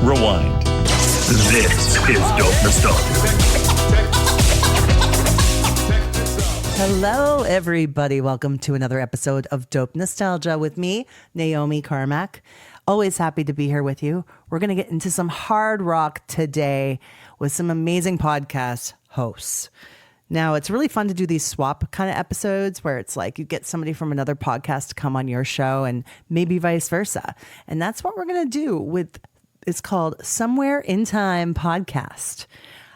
Rewind. This is Dope Nostalgia. Hello, everybody. Welcome to another episode of Dope Nostalgia with me, Naomi Carmack. Always happy to be here with you. We're going to get into some hard rock today with some amazing podcast hosts. Now, it's really fun to do these swap kind of episodes where it's like you get somebody from another podcast to come on your show and maybe vice versa. And that's what we're going to do with, it's called Somewhere in Time Podcast.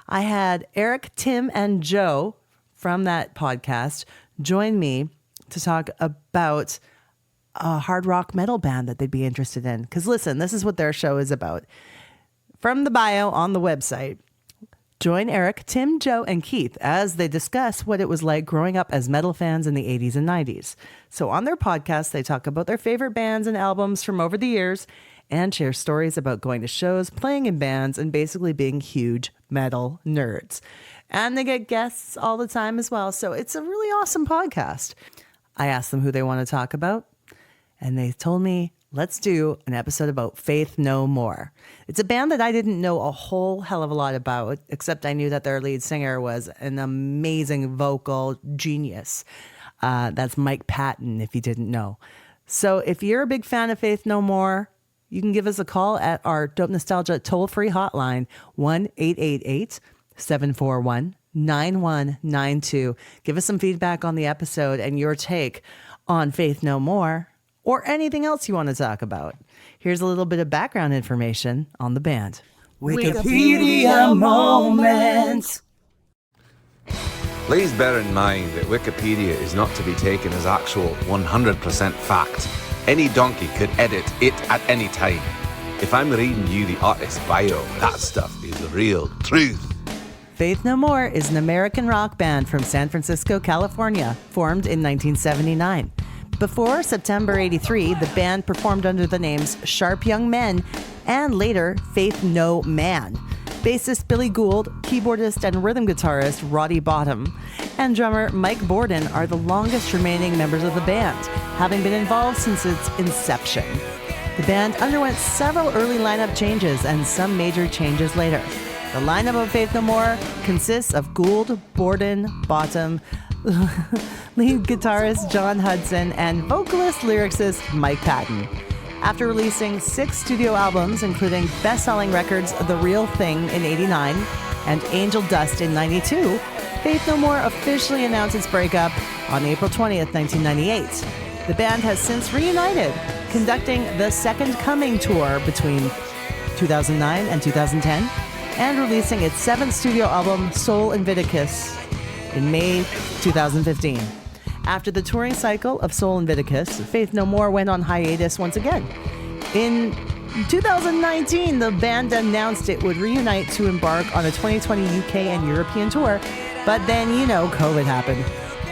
I had Eric, Tim, and Joe from that podcast join me to talk about a hard rock metal band that they'd be interested in. Because listen, this is what their show is about. From the bio on the website, join Eric, Tim, Joe, and Keith as they discuss what it was like growing up as metal fans in the 80s and 90s. So on their podcast, they talk about their favorite bands and albums from over the years and share stories about going to shows, playing in bands, and basically being huge metal nerds. And they get guests all the time as well. So it's a really awesome podcast. I asked them who they want to talk about, and they told me, let's do an episode about Faith No More. It's a band that I didn't know a whole hell of a lot about, except I knew that their lead singer was an amazing vocal genius. That's Mike Patton, if you didn't know. So if you're a big fan of Faith No More, you can give us a call at our Dope Nostalgia toll-free hotline, 1-888-741-9192. Give us some feedback on the episode and your take on Faith No More, or anything else you want to talk about. Here's a little bit of background information on the band. Wikipedia moment. Please bear in mind that Wikipedia is not to be taken as actual 100% fact. Any donkey could edit it at any time. If I'm reading you the artist's bio, that stuff is the real truth. Faith No More is an American rock band from San Francisco, California, formed in 1979. Before September 83, the band performed under the names Sharp Young Men and later Faith No Man. Bassist Billy Gould, keyboardist and rhythm guitarist Roddy Bottom, and drummer Mike Borden are the longest remaining members of the band, having been involved since its inception. The band underwent several early lineup changes and some major changes later. The lineup of Faith No More consists of Gould, Borden, Bottom, lead guitarist John Hudson, and vocalist lyricist Mike Patton. After releasing 6 studio albums, including best-selling records The Real Thing in '89 and Angel Dust in '92, Faith No More officially announced its breakup on April 20th, 1998. The band has since reunited, conducting the Second Coming tour between 2009 and 2010, and releasing its 7th studio album, Soul Invictus, in May 2015. After the touring cycle of Soul Invictus, Faith No More went on hiatus once again. In 2019, the band announced it would reunite to embark on a 2020 UK and European tour, but then, COVID happened.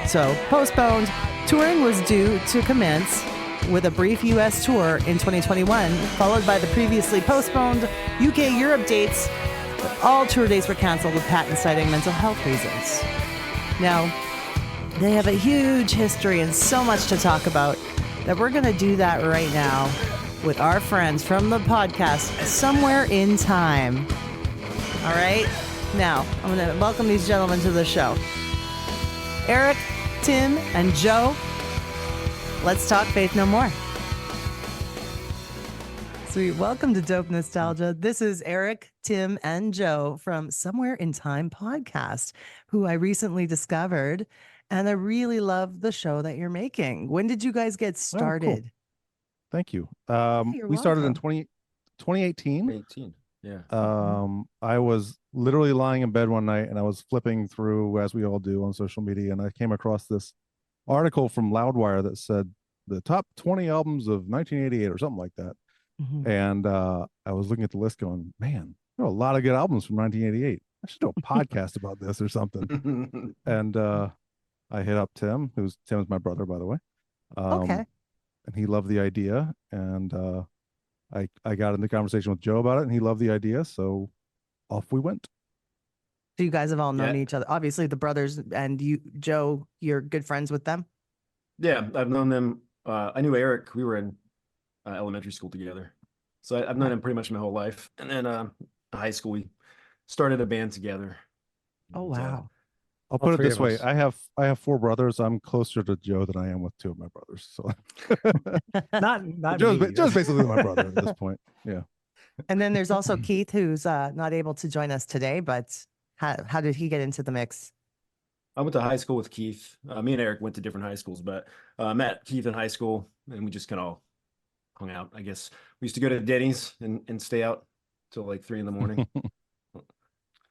So, postponed. Touring was due to commence with a brief US tour in 2021, followed by the previously postponed UK-Europe dates, but all tour dates were canceled with Patton citing mental health reasons. Now, they have a huge history and so much to talk about that we're going to do that right now with our friends from the podcast, Somewhere in Time. All right? Now, I'm going to welcome these gentlemen to the show. Eric, Tim, and Joe, let's talk Faith No More. Sweet. Welcome to Dope Nostalgia. This is Eric, Tim, and Joe from Somewhere in Time podcast, who I recently discovered, and I really love the show that you're making. When did you guys get started? Oh, cool. Thank you. We started in 2018. 2018. Yeah. I was literally lying in bed one night and I was flipping through, as we all do, on social media, and I came across this article from Loudwire that said the top 20 albums of 1988 or something like that. Mm-hmm. And I was looking at the list going, man, there are a lot of good albums from 1988. I should do a podcast about this or something. And I hit up Tim, Tim's my brother, by the way. Okay. And he loved the idea. And I got in the conversation with Joe about it, and he loved the idea. So off we went. So you guys have all known each other. Obviously, the brothers, and you, Joe, you're good friends with them? Yeah, I've known them. I knew Eric. We were in elementary school together. So I've known him pretty much my whole life. And then high school, we started a band together. Oh, And, wow. I'll All put it three this of way: us. I have 4 brothers. I'm closer to Joe than I am with 2 of my brothers. So Not Joe's, me. Joe's basically my brother at this point. Yeah. And then there's also Keith, who's not able to join us today, but how did he get into the mix? I went to high school with Keith. Me and Eric went to different high schools, but met Keith in high school, and we just kind of hung out. I guess we used to go to Denny's and stay out till like 3 a.m.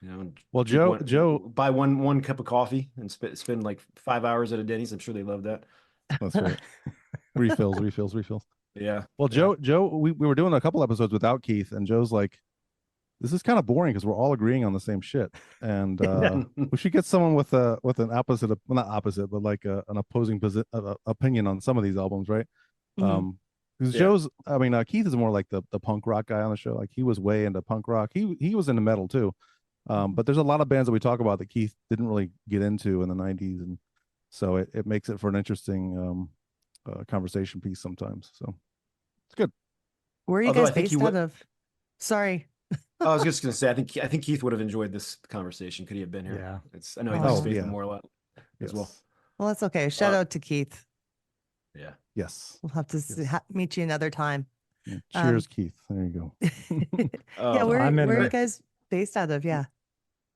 And Well, drink Joe, buy one cup of coffee and spend like 5 hours at a Denny's. I'm sure they love that. that's right. refills. Yeah. Well, Joe, we were doing a couple episodes without Keith, and Joe's like, "This is kind of boring because we're all agreeing on the same shit, and we should get someone with an opposite, well, not opposite, but like an opposing opinion on some of these albums, right?" Mhm. Because Yeah. Joe's, I mean, Keith is more like the punk rock guy on the show. Like he was way into punk rock. He was into metal too, but there's a lot of bands that we talk about that Keith didn't really get into in the '90s, and so it makes it for an interesting conversation piece sometimes. So it's good. Where are you Although guys I think based he out would- of? Sorry. I was just gonna say, I think Keith would have enjoyed this conversation. Could he have been here? Yeah. I know he Oh, likes Faith yeah. No More a lot as well. Well, that's okay. Shout out to Keith. Yeah. Yes. We'll have to Yes. meet you another time. Yeah. Cheers, Keith. There you go. Yeah, where I'm in are you the- guys based out of? Yeah.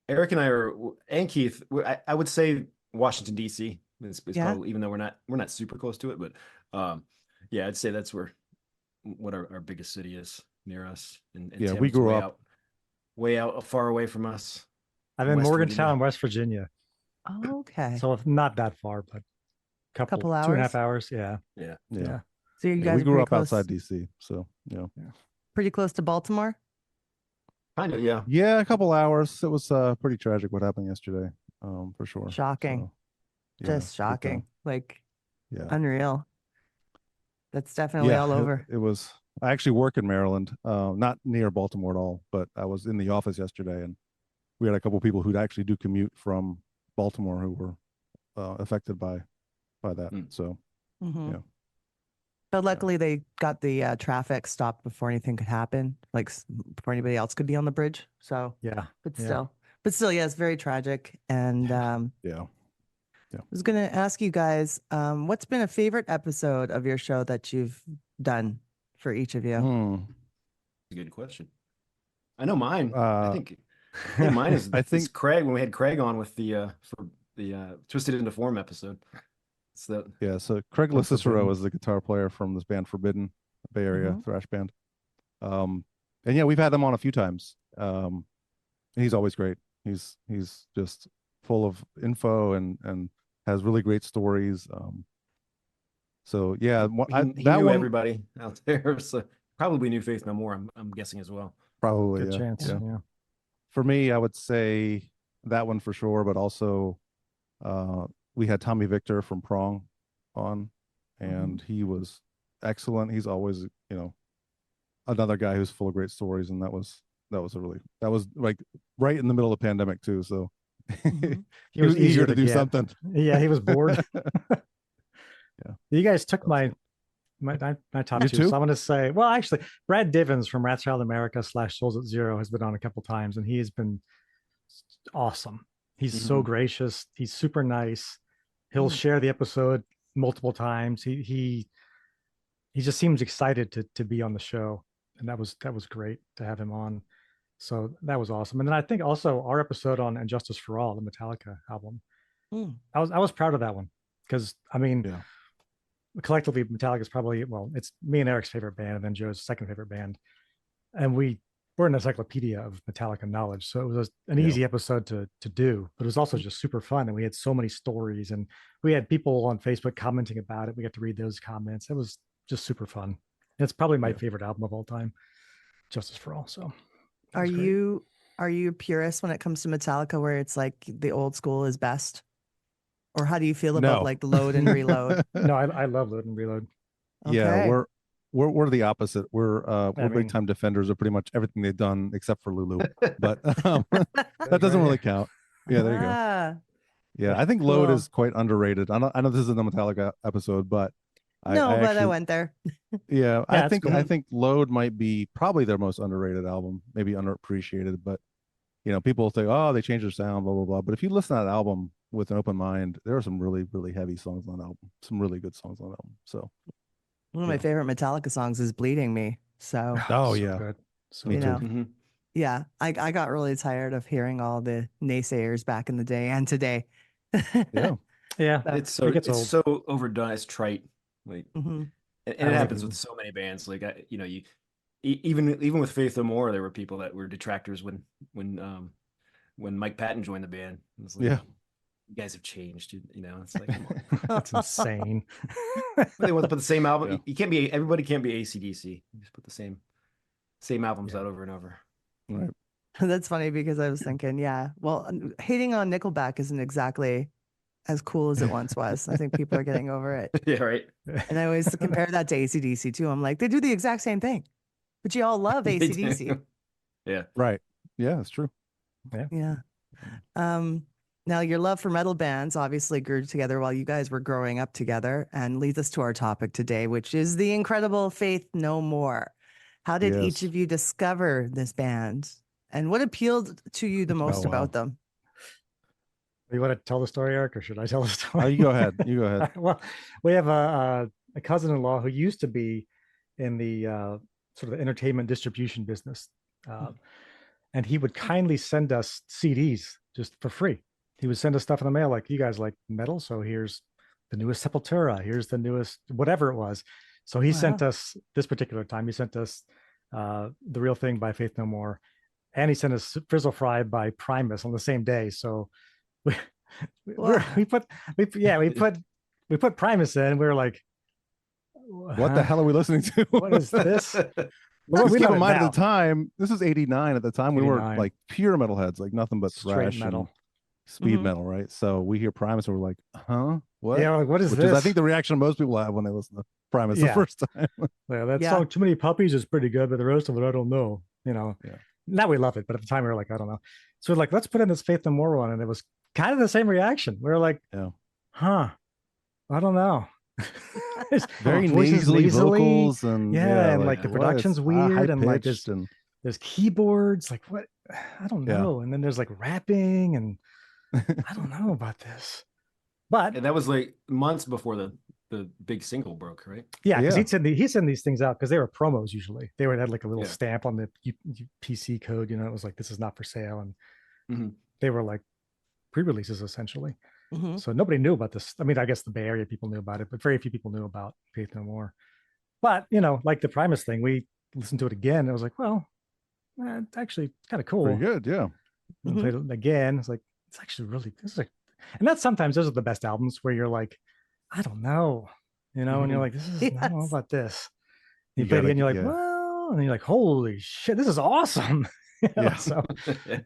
Eric and I are, and Keith. I would say Washington D.C. is Yeah. probably, even though we're not super close to it, but yeah, I'd say that's what our biggest city is near us. And Yeah, we Tim's grew up- way out, far away from us. I'm in West Morgantown, Virginia. West Virginia. Oh, okay. So not that far, but couple 2.5 hours. Yeah. Yeah. Yeah. So you Yeah, guys we are grew pretty up close, outside DC, so pretty close to Baltimore. Kind of. Yeah. yeah, a couple hours. It was pretty tragic what happened yesterday, for sure. Shocking. So, yeah, Just big time. shocking. Like Yeah, unreal. That's definitely all over. It was. I actually work in Maryland, not near Baltimore at all, but I was in the office yesterday, and we had a couple people who actually do commute from Baltimore who were affected by that. Mm. So Mhm. yeah. But luckily, they got the traffic stopped before anything could happen, like before anybody else could be on the bridge. So, Yeah. but Yeah. still, yeah, it's very tragic. And Yeah. I was going to ask you guys, what's been a favorite episode of your show that you've done for each of you? A good question. I know mine. Uh, I think mine is I is think- Craig, when we had Craig on with the for the Twisted into Form episode. So Yeah, so Craig From LaCicero Forbidden. is the guitar player from this band Forbidden, Bay Area Mhm. thrash band. And yeah, we've had him on a few times. And he's always great. He's just full of info and has really great stories. So yeah, he that knew one everybody out there. So probably knew Faith No More. I'm guessing as well. probably Good yeah, chance. yeah. Yeah. For me, I would say that one for sure, but also we had Tommy Victor from Prong on, and he was excellent. He's always, another guy who's full of great stories, and that was like right in the middle of the pandemic too. So Mhm. he was eager to do get. something. Yeah, he was bored. Yeah. You guys took my top You two. too? So I'm going to say, well, actually, Brad Divins from Rats Child America / Souls at Zero has been on a couple times, and he's been awesome. He's so gracious. He's super nice. He'll share the episode multiple times. He just seems excited to be on the show, and that was great to have him on. So that was awesome. And then I think also our episode on And Justice for All, the Metallica album, Mm. I was proud of that one because I mean, Yeah. collectively Metallica is probably, well, it's me and Eric's favorite band and then Joe's second favorite band, and we're an encyclopedia of Metallica knowledge. So it was an easy episode to do, but it was also just super fun, and we had so many stories, and we had people on Facebook commenting about it. We got to read those comments. It was just super fun. And it's probably my favorite album of all time, Justice for All. So that Are was great. you a purist when it comes to Metallica, where it's like the old school is best? Or how do you feel about No. like load and reload? No, I love Load and Reload. Yeah, Okay. we're the opposite. We're mean- big time defenders of pretty much everything they've done except for Lulu. But that doesn't really count. Yeah, there you go. Ah, Yeah, I think Load Cool. is quite underrated. I know this isn't a Metallica episode, but No, but I actually, went there. yeah, Yeah, I it's think cool. I think Load might be probably their most underrated album, maybe underappreciated, but people think, oh, they changed their sound, blah blah blah. But if you listen to that album with an open mind, there are some really, really heavy songs on that album, some really good songs on that album. So One of my Yeah. favorite Metallica songs is Bleeding Me. So, Oh, So yeah. good. So Me you too. know, Mhm. yeah, I got really tired of hearing all the naysayers back in the day and today. Yeah. yeah, It's so it gets old. overdone. It's trite. Like, Mhm. and I it don't happens think- with so many bands. Like, even with Faith No More, there were people that were detractors when Mike Patton joined the band. It was like, Yeah. you guys have changed. It's like, come on. That's insane. They want to put the same album. Yeah. You can't be everybody can't be AC/DC. You just put the same albums Yeah. out over and over. Right. That's funny because I was thinking, yeah, well, hating on Nickelback isn't exactly as cool as it once was. I think people are getting over it. Yeah, right. And I always compare that to AC/DC too. I'm like, they do the exact same thing, but you all love They do. AC/DC. Yeah. Right. Yeah, it's true. Yeah. Now your love for metal bands obviously grew together while you guys were growing up together, and leads us to our topic today, which is the incredible Faith No More. How did each Yes. of you discover this band, and what appealed to you the most wow. about them? You want to tell the story, Eric, or should I tell the story? Oh, you go ahead. You go ahead. Well, we have a cousin-in-law who used to be in the sort of entertainment distribution business, and he would kindly send us CDs just for free. He would send us stuff in the mail, like, you guys like metal, so here's the newest Sepultura, here's the newest whatever it was. So he sent us, this particular time, he sent us The Real Thing by Faith No More, and he sent us Frizzle Fry by Primus on the same day. So we put Primus in, and we were like, What the hell are we listening to? What is this? Let's We keep love in it mind now. at the time, this is 89 at the time. We were 89. like pure metalheads, like nothing but Straight thrash metal. and speed Mhm. metal, right? So we hear Primus and we're like, huh? What? Yeah, like, what is Which this? is, I think, the reaction most people have when they listen to Primus the Yeah. first time. Yeah, that Yeah. song "Too Many Puppies" is pretty good, but the rest of it I don't know. Yeah. Now we love it, but at the time we were like, I don't know. So we're like, let's put in this Faith No More one, and it was kind of the same reaction. We were like, Yeah. huh, I don't know. His Very voice is nasally vocals and yeah, and like the what? production's It's, weird, and like high-pitched and there's keyboards, like what? I don't Yeah. know. And then there's like rapping, and I don't know about this. But And that was like months before the big single broke, right? yeah, because Yeah. he'd send these things out because they were promos usually. They would have like a little Yeah. stamp on the PC code, it was like, this is not for sale. And Mhm. they were like pre-releases essentially. Mhm. So nobody knew about this. I mean, I guess the Bay Area people knew about it, but very few people knew about Faith No More. But, like the Primus thing, we listened to it again. And it was like, well, it's actually kind of cool. pretty good. Yeah. And played it again. It's like, it's actually really, this is like, and that's sometimes those are the best albums where you're like, I don't know, and you're like, this is, I don't know Yes. about this. You You play it gotta- again, you're like, yeah. well, and you're like, holy shit, this is awesome. Yeah. So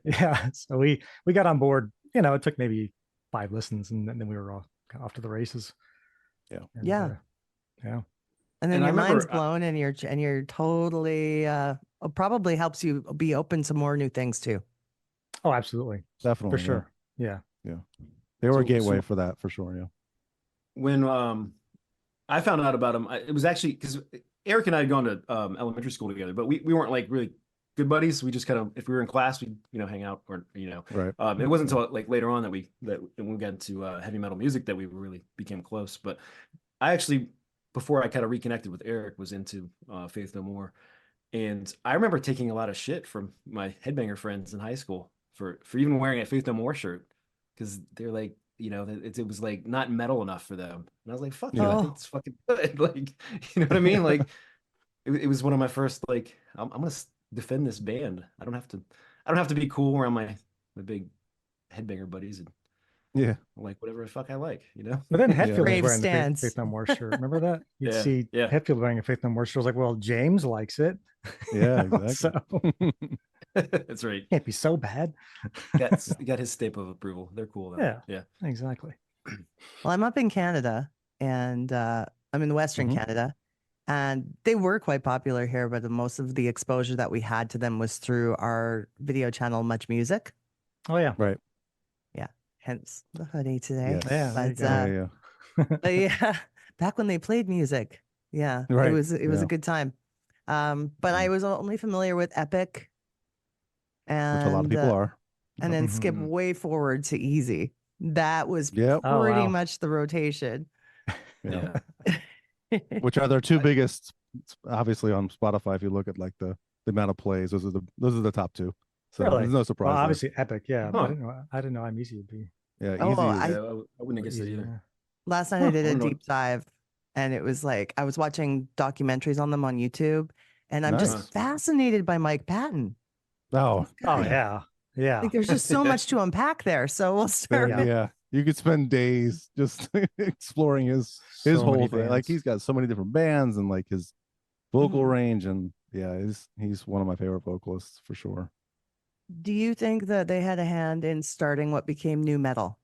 yeah, so we got on board. It took maybe 5 listens, and then we were off to the races. Yeah. And, Yeah. yeah. And then And I your mind's remember, blown, and you're totally probably helps you be open to more new things too. Oh, absolutely, Definitely. for yeah. sure. Yeah. They were a So- gateway so- for that, for sure. Yeah. When I found out about him, it was actually because Eric and I had gone to elementary school together, but we weren't like really good buddies. We just kind of, if we were in class, we'd hang out, or Right. it wasn't until like later on that when we got into heavy metal music that we really became close. But I actually, before I kind of reconnected with Eric, was into Faith No More, and I remember taking a lot of shit from my headbanger friends in high school for even wearing a Faith No More shirt, because they're like, it was like not metal enough for them, and I was like, fuck you, I Oh. think it's fucking good. Like, you know what I mean? Like, it was one of my first, like, I'm gonna defend this band. I don't have to be cool around my big headbanger buddies and Yeah. like whatever the fuck I like, But then Hetfield Brave was wearing the stance. Faith No More shirt. Remember that? You'd Yeah, see yeah. Hetfield wearing a Faith No More shirt. I was like, well, James likes it. Yeah, You know, exactly. So That's right. can't be so bad. Got his stamp of approval. They're cool though. Yeah. Yeah. Exactly. Well, I'm up in Canada, and I'm in Western Mhm. Canada, and they were quite popular here, but most of the exposure that we had to them was through our video channel, Much Music. Oh yeah. Hence the hoodie today. Yes. Yeah. there you But, go. Yeah, yeah. But yeah, back when they played music. Yeah, Right, it was yeah. a good time. But I was only familiar with Epic, Which a lot of people are. and then Mhm. skip way forward to Easy. That was Yep. Oh, pretty wow. much the rotation. Yeah. Yeah. Which are their two biggest, obviously on Spotify. If you look at like the amount of plays, those are the top two. So Really? there's no surprise. Well, there. obviously Epic, yeah. But Huh. I didn't know I'm Easy would be Yeah, Oh, Easy I- is Yeah, I wouldn't have guessed that easy. either. Last night I did I a don't know. deep dive, and it was like I was watching documentaries on them on YouTube, and I'm Nice. just fascinated by Mike Patton. Oh, Oh God. yeah. Like there's just so much to unpack there. So we'll start. Yeah. yeah. You could spend days just exploring his So whole many thing. Like bands. he's got so many different bands and like his vocal Mhm. range, and yeah, he's one of my favorite vocalists for sure. Do you think that they had a hand in starting what became new metal?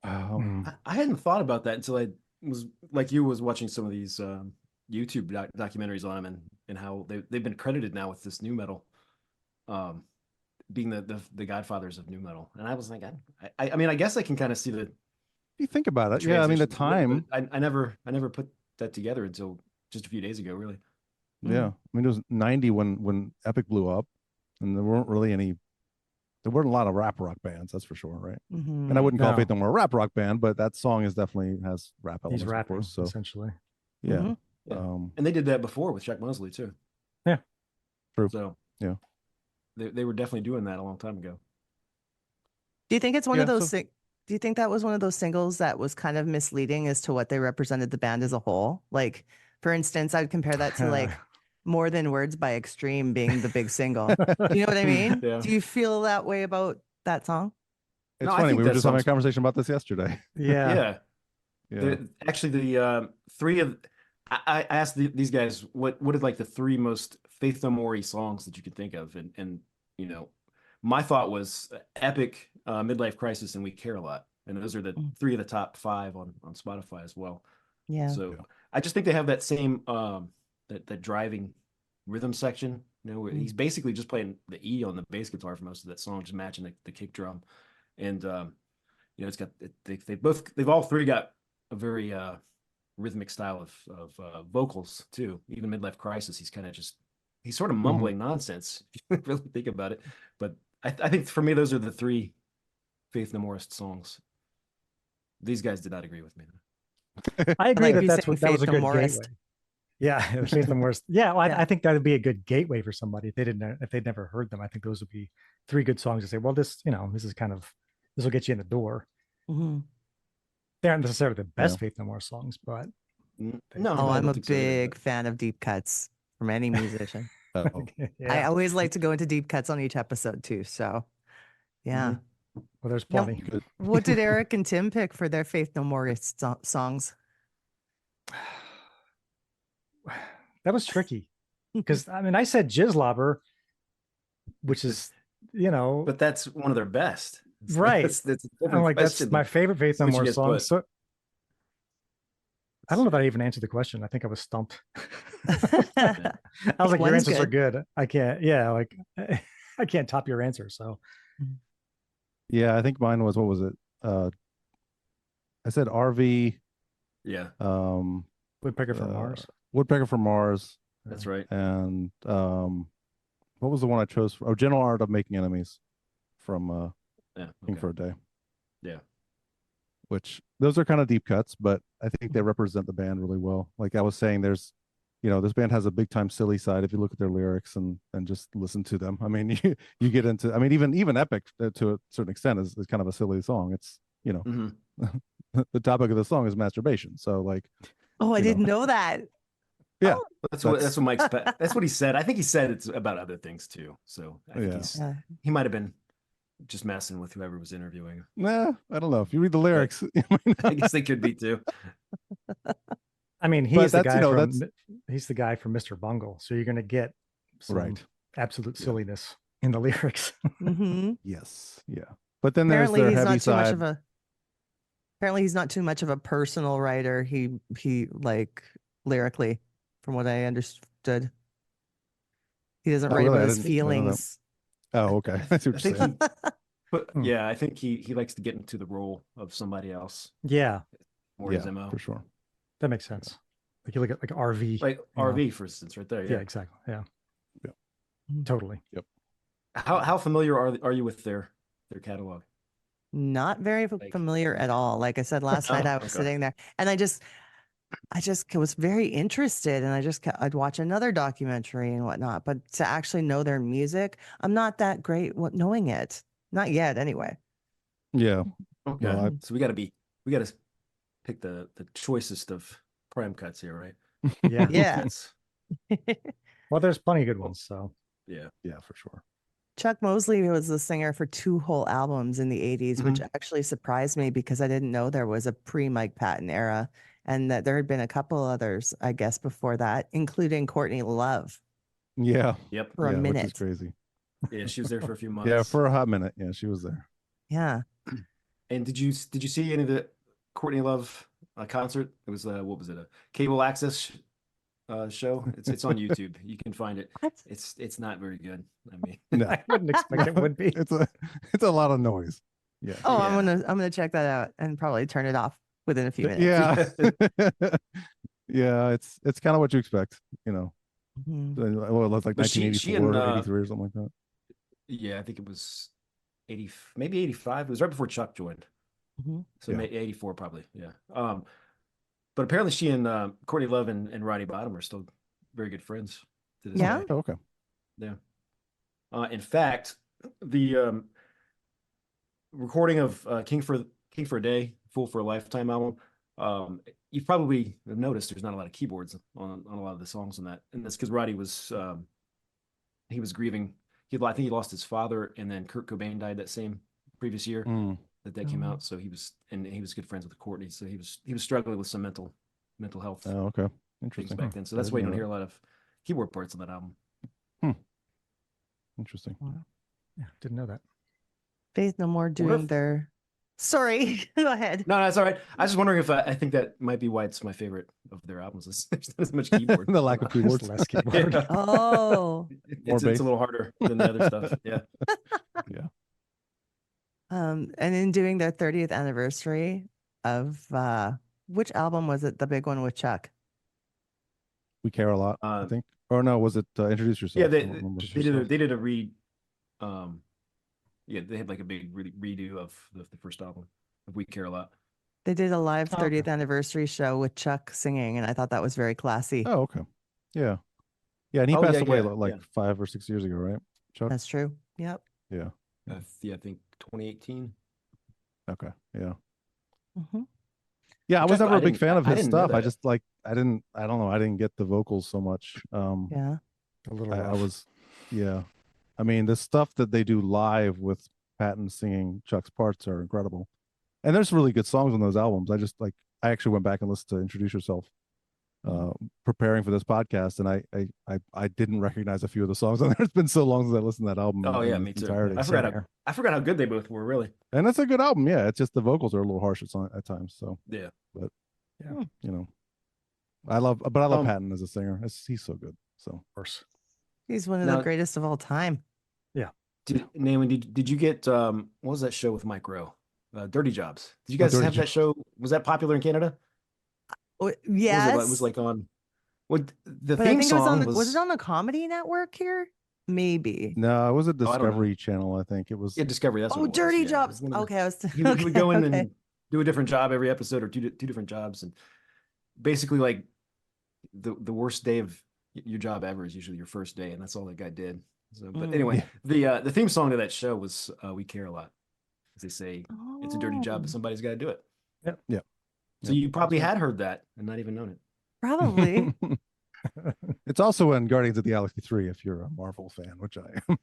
Mm. I hadn't thought about that until I was like you was watching some of these YouTube documentaries on him and how they've been credited now with this new metal, being the godfathers of new metal. And I was like, I mean, I guess I can kind of see the If you think about it, yeah, I mean the transition to it, time, but I never put that together until just a few days ago, really. yeah. I mean it was 90 when Epic blew up, and there weren't a lot of rap rock bands, that's for sure, right? Mhm. And I wouldn't call No. Faith No More a rap rock band, but that song is definitely has rap elements, He's of rapping course. So essentially. yeah, Mhm. Yeah. um, And they did that before with Chuck Mosley too. Yeah. True. So Yeah. they were definitely doing that a long time ago. Do you think it's one of Yeah, those? Do you think that was one of those singles that was kind of misleading as to what they represented the band as a whole? Like, for instance, I'd compare that to like More Than Words by Extreme being the big single. You know what I mean? Yeah. Do you feel that way about that song? it's No, I funny. think We were that just having a song's- conversation about this yesterday. Yeah. Yeah. Actually, the three of I asked these guys what are like the three most Faith No More songs that you could think of, and you know, my thought was Epic, Midlife Crisis, and We Care a Lot, and those are the three of the top 5 on Spotify as well. Yeah. So Yeah. I just think they have that same that driving rhythm section. You know, where he's basically just playing the E on the bass guitar for most of that song, just matching the kick drum, and you know, it's got they've all three got a very rhythmic style of vocals too. Even Midlife Crisis, he's sort of mumbling nonsense if you really think about it. But I think for me, those are the three Faith No More songs. These guys did not agree with me. I agree like you that saying that was a Faith No good Moreist. gateway. Yeah, Faith No Moreist. Yeah, well, Yeah. I think that would be a good gateway for somebody if they'd never heard them. I think those would be 3 good songs to say, well, this will get you in the door. Mhm. They aren't necessarily the best Yeah. Faith No More songs, but No, Oh, I I'm don't a think so either, big fan of deep cuts from any musician. Oh. I yeah. always like to go into deep cuts on each episode too. So, yeah. Well, there's No. plenty. What did Eric and Tim pick for their Faith No More songs? That was tricky because I mean, I said Jizzlobber, which is, you know, but that's one of their best. Right. That's a different I'm like, that's question my than favorite Faith No what you More just song. put. So I don't know that I even answered the question. I think I was stumped. I was like, your One's answers are good. I can't, like I can't top your answer. So Yeah, I think mine was, what was it? I said RV, Yeah, Woodpecker from Mars. Woodpecker from Mars, that's right. and what was the one I chose? Oh, General Art of Making Enemies from Yeah, King okay. for a Day. Yeah. Which those are kind of deep cuts, but I think they represent the band really well. Like I was saying, there's, you know, this band has a big time silly side if you look at their lyrics and just listen to them. I mean, you get into, I mean, even Epic to a certain extent is kind of a silly song. It's, you know, Mhm. the topic of the song is masturbation. So like, Oh, I You know. didn't know that. yeah, That's what Mike's. That's what he said. I think he said it's about other things too. So I think Yeah. he might have been just messing with whoever was interviewing. nah, I don't know. If you read the lyrics, you might not- I guess they could be too. I mean, But he's the that's, guy you know, from that's- he's the guy from Mr. Bungle. So you're gonna get some Right. absolute silliness in the lyrics. hmm Yes, yeah. But then there's Apparently, their he's heavy not too much side. of a. Apparently, he's not too much of a personal writer. He like lyrically, from what I understood. He doesn't Oh, write really? I about his didn't know that. feelings. Oh, okay. I see I what you're think saying. But Hmm. yeah, I think he likes to get into the role of somebody else. Yeah. more Yeah, his MO. for sure. That makes sense. Like you look at like RV, Like you know. RV, for instance, right there. Yeah, exactly. Yeah. Yeah. Totally. How familiar are you with their catalog? Not very familiar at all. Like I said last night, I was sitting there and I just was very interested, and I'd watch another documentary and whatnot. But to actually know their music, I'm not that great knowing it. Not yet, anyway. Yeah. Okay. No, So we got to pick the choicest of prime cuts here, right? Yeah. Yeah. That's- Well, there's plenty of good ones. So yeah. Yeah, for sure. Chuck Mosley was the singer for 2 whole albums in the 80s, which actually surprised me because I didn't know there was a pre-Mike Patton era, and that there had been a couple others, I guess, before that, including Courtney Love Yeah. Yep. for a Which minute. is crazy. Yeah, she was there for a few months. Yeah, for a hot minute. Yeah, she was there. Yeah. And did you see any of the Courtney Love concert? It was what was it, a cable access show? It's on YouTube. You can find it. What? It's not very good. I mean, No. I wouldn't expect it would be. It's a lot of noise. Yeah. Oh, Yeah. I'm gonna check that out and probably turn it off within a few minutes. Yeah. Yeah, it's kind of what you expect, you know. Mhm. Well, it was like But she 1984 and, or 83 or something like that. yeah, I think it was 80, maybe 85. It was right before Chuck joined. Mhm. So Yeah. 84 probably. Yeah. But apparently she and Courtney Love and Roddy Bottom are still very good friends to this Yeah? day. Oh, okay. Yeah. In fact, the recording of King for a Day, Fool for a Lifetime album, you probably have noticed there's not a lot of keyboards on a lot of the songs on that, and that's because Roddy was he was grieving. I think he lost his father, and then Kurt Cobain died that same previous year that came Oh. out. So he was good friends with Courtney. So he was struggling with some mental health Oh, okay. things Interesting. back then. So I that's why you didn't don't know hear a lot of keyboard parts on that album. Interesting. Yeah, didn't know that. Faith No More doing their. Sorry, go ahead. No, that's all right. I was just wondering if I think that might be why it's my favorite of their albums. There's not as much keyboard. The lack of keyboards. There's less keyboard. Yeah. Oh. It's bass. a little harder than the other stuff. Yeah. Yeah. And in doing their 30th anniversary of which album was it? The big one with Chuck. We Care a Lot, I Uh, think. Or no, was it Introduce Yourself? Yeah, I they don't remember. did a read. Yeah, they had like a big redo of the first album of We Care a Lot. They did a live Oh, okay. 30th anniversary show with Chuck singing, and I thought that was very classy. Oh, okay. Yeah. Yeah, and he Oh, passed yeah, away yeah, like yeah. 5 or 6 years ago, right? Chuck? That's true. Yep. Yeah. Yeah, I think 2018. Okay. Yeah. hmm Yeah, I was Chuck, never I a big didn't- fan of I his didn't know stuff. I that. just like I don't know, I didn't get the vocals so much. Yeah. A little I rough. was yeah. I mean, the stuff that they do live with Patton singing Chuck's parts are incredible. And there's really good songs on those albums. I actually went back and listened to Introduce Yourself preparing for this podcast, and I didn't recognize a few of the songs on there. It's been so long since I listened to that album. Oh in yeah, its me too. entirety. I forgot how good they both were. Really. And it's a good album. Yeah, it's just the vocals are a little harsh at times. So Yeah. you know, I love Um, Patton as a singer. He's so good. So Of course. He's one of Now- the greatest of all time. Naaman, did you get what was that show with Mike Rowe? Dirty Jobs. Did you guys Dirty have that Jobs. show? Was that popular in Canada? Yes. It was like on. What the but I theme think it was song on was it on the Comedy Network here? Maybe. no, it was a don't know. Discovery Channel. I think it was. Yeah, Discovery. That's Oh, what it was, Dirty yeah. It Jobs. was one of the- Okay, I was. He would go in okay. and do a different job every episode, or two different jobs, and basically like the worst day of your job ever is usually your first day, and that's all that guy did. So, but anyway, the theme song to that show was "We Care a Lot," as they say, it's a dirty job, but somebody's got to do it. Yep. Yeah. So you probably had heard that and not even known it. Probably. It's also in Guardians of the Galaxy 3 if you're a Marvel fan, which I am.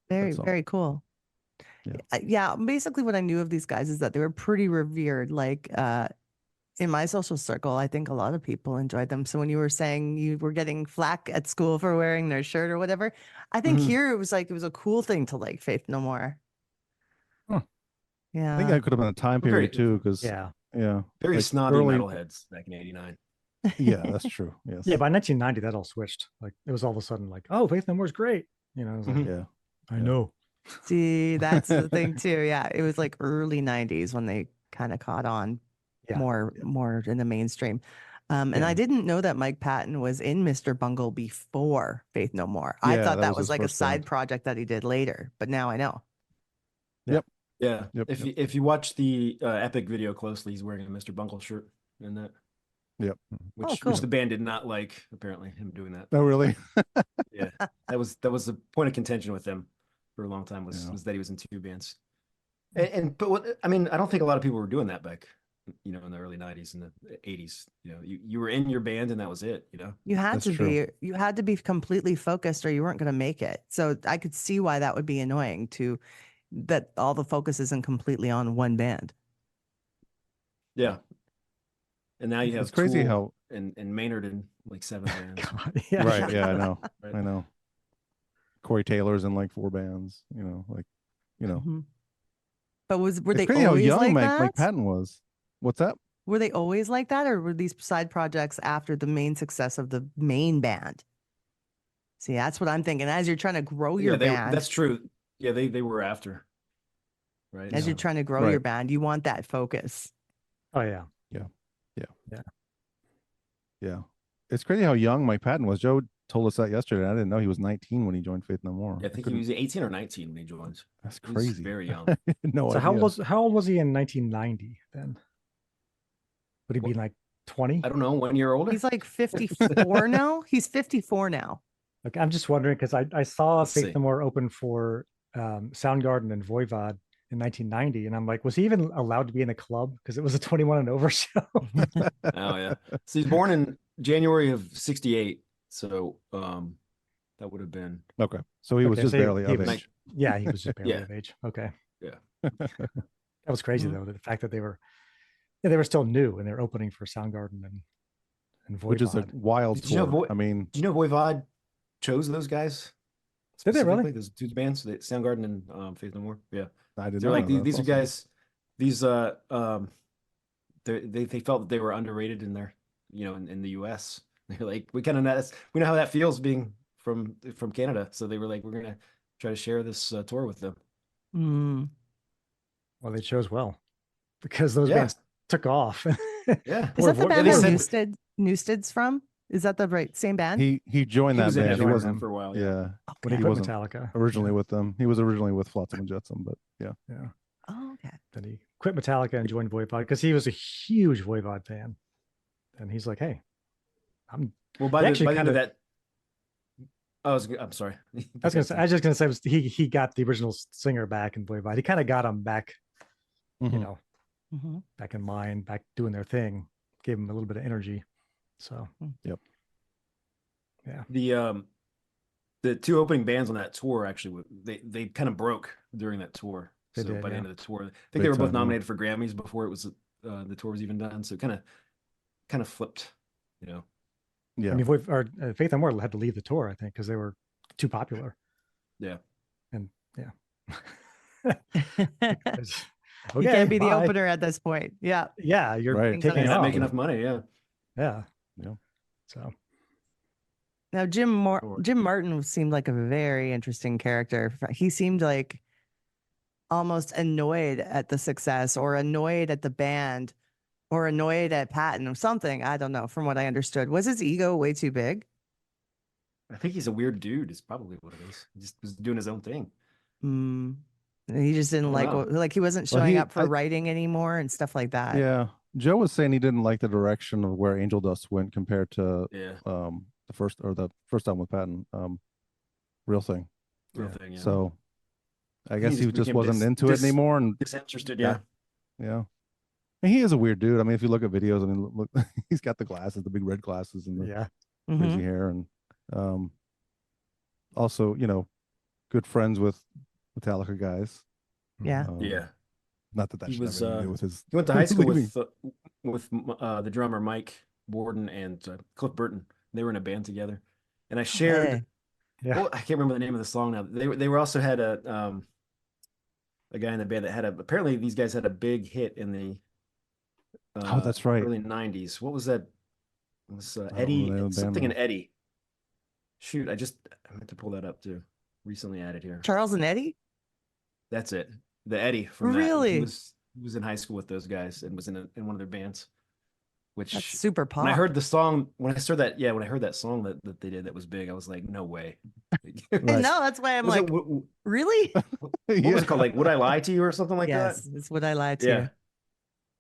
Very, That's all. very cool. Yeah. Yeah. Basically, what I knew of these guys is that they were pretty revered. Like in my social circle, I think a lot of people enjoyed them. So when you were saying you were getting flack at school for wearing their shirt or whatever, I think Mhm. here it was a cool thing to like Faith No More. Huh. Yeah. I think that could have been a time Very- period too, because Yeah. Very like snobby early- metalheads back in '89. Yeah, that's true. Yes. Yeah, by 1990, that all switched. Like it was all of a sudden like, oh, Faith No More's great. You know, I was like, Mhm. Yeah. I know. See, that's the thing too. Yeah. It was like early 90s when they kind of caught on Yeah. more in the mainstream. And I didn't know that Mike Patton was in Mr. Bungle before Faith No More. I Yeah, thought that that was was his like a first side band. project that he did later, but now I know. Yep. Yeah. Yep, If you watch the Epic video closely, he's wearing a Mr. Bungle shirt in that. Yep. Which cool. the band did not like, apparently, him doing that. Oh, really? Yeah. That was a point of contention with them for a long time was Yeah. that he was in two bands. But what I mean, I don't think a lot of people were doing that back, in the early 90s and the 80s. You were in your band and that was it, You had That's to true. you had to be completely focused or you weren't going to make it. So I could see why that would be annoying that all the focus isn't completely on one band. Yeah. And now you have It's crazy Tool how and Maynard in like 7 bands. God, yeah. right. Yeah, I know. Right. I know. Corey Taylor's in like 4 bands, Mhm. But were It's they crazy how always young like Mike that? Patton was. What's that? Were they always like that, or were these side projects after the main success of the main band? See, that's what I'm thinking. As you're trying to grow your band, That's true. Yeah, they were after. Right. as you're trying to grow your Right. band, you want that focus. Oh yeah. Yeah. It's crazy how young Mike Patton was. Joe told us that yesterday. I didn't know he was 19 when he joined Faith No More. Yeah, I think he was 18 or 19 when he joined. That's He was crazy. very young. No So idea. how old was he in 1990 then? Would he be like 20? I don't know, 1 year older. He's like 54 now. He's 54 now. Okay, I'm just wondering because I saw Let's Faith see. No More open for Soundgarden and Voivod in 1990, and I'm like, was he even allowed to be in a club because it was a 21 and over show? Oh yeah. So he's born in January of 68. So that would have been Okay. So he was Okay, just so barely he of was- age. Yeah, he was just barely Yeah. of age. Okay, Yeah. that was crazy Mhm. though. The fact that they were still new and they're opening for Soundgarden and Voivod. Which is a wild Did you know tour. Vo- I mean, Do you know Voivod chose those guys? Did they really? Specifically, those two bands, the Soundgarden and Faith No More. Yeah. I didn't They're know like that. these are That's guys. awesome. They felt that they were underrated in their in the U.S. They're like we know how that feels being from Canada. So they were like we're gonna try to share this tour with them. Mm. Well, they chose well because those Yeah. bands took off. Yeah. Is that the Voivod- band they that said- Newsted's from? Is that the same band? He joined He that was in band. He joined wasn't for a while. yeah. when he He quit wasn't Metallica originally with them. He was originally with Flotsam and Jetsam, but yeah. Yeah. Oh, okay. Then he quit Metallica and joined Voivod because he was a huge Voivod fan. And he's like, hey, Well, They by actually the end of kinda- that, I'm sorry. I was just gonna say he got the original singer back in Voivod. He kind of got him back, Mhm. Hmm. back in mind, back doing their thing, gave him a little bit of energy. So the two opening bands on that tour actually they kind of broke during that tour. They So did, by the yeah. end of the tour, I think Big they were both time, yeah. nominated for Grammys before it was the tour was even done. So kind of flipped, Yeah. I mean, Faith No More had to leave the tour, I think, because they were too popular. Yeah. And yeah. You can't be the bye. opener at this point. Yeah. Yeah, you're Right. Things on taking his Not off. making enough money. Yeah. Yeah. Yeah. So Now, Sure. Jim Martin seemed like a very interesting character. He seemed like almost annoyed at the success or annoyed at the band or annoyed at Patton or something. I don't know. From what I understood, was his ego way too big? I think he's a weird dude. Is probably what it is. He just was doing his own thing. Mm. He just didn't I don't like he wasn't Well, showing he- up for I- writing anymore and stuff like that. Yeah. Joe was saying he didn't like the direction of where Angel Dust went compared to Yeah. the first album with Patton, Real Thing. Real Yeah. thing. Yeah. So I guess he just became wasn't into it anymore. And disinterested. Yeah. yeah. And he is a weird dude. I mean, if you look at videos, I mean, look, he's got the glasses, the big red glasses and the yeah. Mhm. crazy hair. And also, good friends with Metallica guys. Yeah. Yeah. Not that He should was, have anything to do with his. He went to high school leaving. with the drummer Mike Borden and Cliff Burton. They were in a band together, and I shared. Hey. Yeah. Well, I can't remember the name of the song now. They were also had a guy in the band that had apparently these guys had a big hit in the Oh, that's right. early 90s. What was that? It was don't know Eddie the name of the something band in Eddie. Shoot, I meant to pull that up too. Recently added here. Charles and Eddie? That's it. The Eddie from that. Really? He was was in high school with those guys and was in one of their bands. Which That's super pop. when I heard the song, when I heard that song that they did that was big, I was like, no way. No, that's why I'm like, really? What was it called? Like, Would I Lie to You or something like that? Yes, it's Would I Lie to Yeah. You.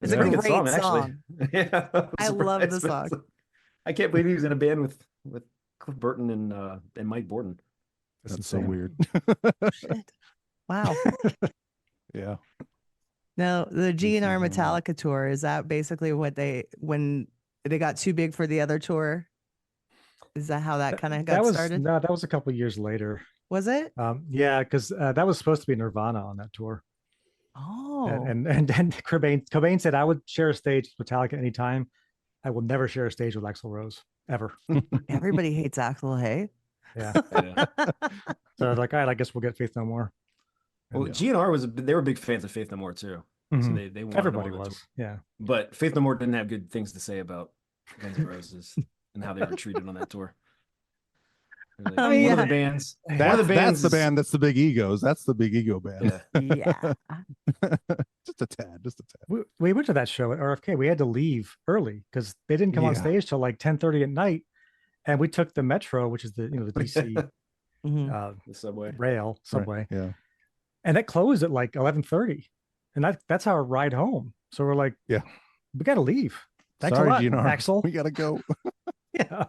It's a a pretty great good song. actually. Yeah, I love the surprised, song. but I can't believe he was in a band with Cliff Burton and Mike Borden. That's so weird. Shit. Wow. Yeah. Now, the GNR Metallica tour, is that basically when they got too big for the other tour? Is that how that kind of got started? No, that was a couple of years later. Was it? Yeah, because that was supposed to be Nirvana on that tour. Oh. And Cobain said, I would share a stage with Metallica anytime. I will never share a stage with Axl Rose, ever. Everybody hates Axl, hey? Yeah. So I was like, all right, I guess we'll get Faith No More. Well, GNR they were big fans of Faith No More too. So they wanted Everybody them on the was, tour. yeah. But Faith No More didn't have good things to say about Guns N' Roses and how they were treated on that tour. Like, one of the bands. That's the band that's the big egos. That's the big ego band. Yeah. Just a tad. We went to that show at RFK. We had to leave early because they didn't come on stage till like 10:30 at night, and we took the Metro, which is the DC the subway. subway. Right. Yeah. And that closed at like 11:30, and that's our ride home. So we're like, yeah, we got to leave. Thanks Sorry, a lot, GNR. Axl. We got to go. Yeah.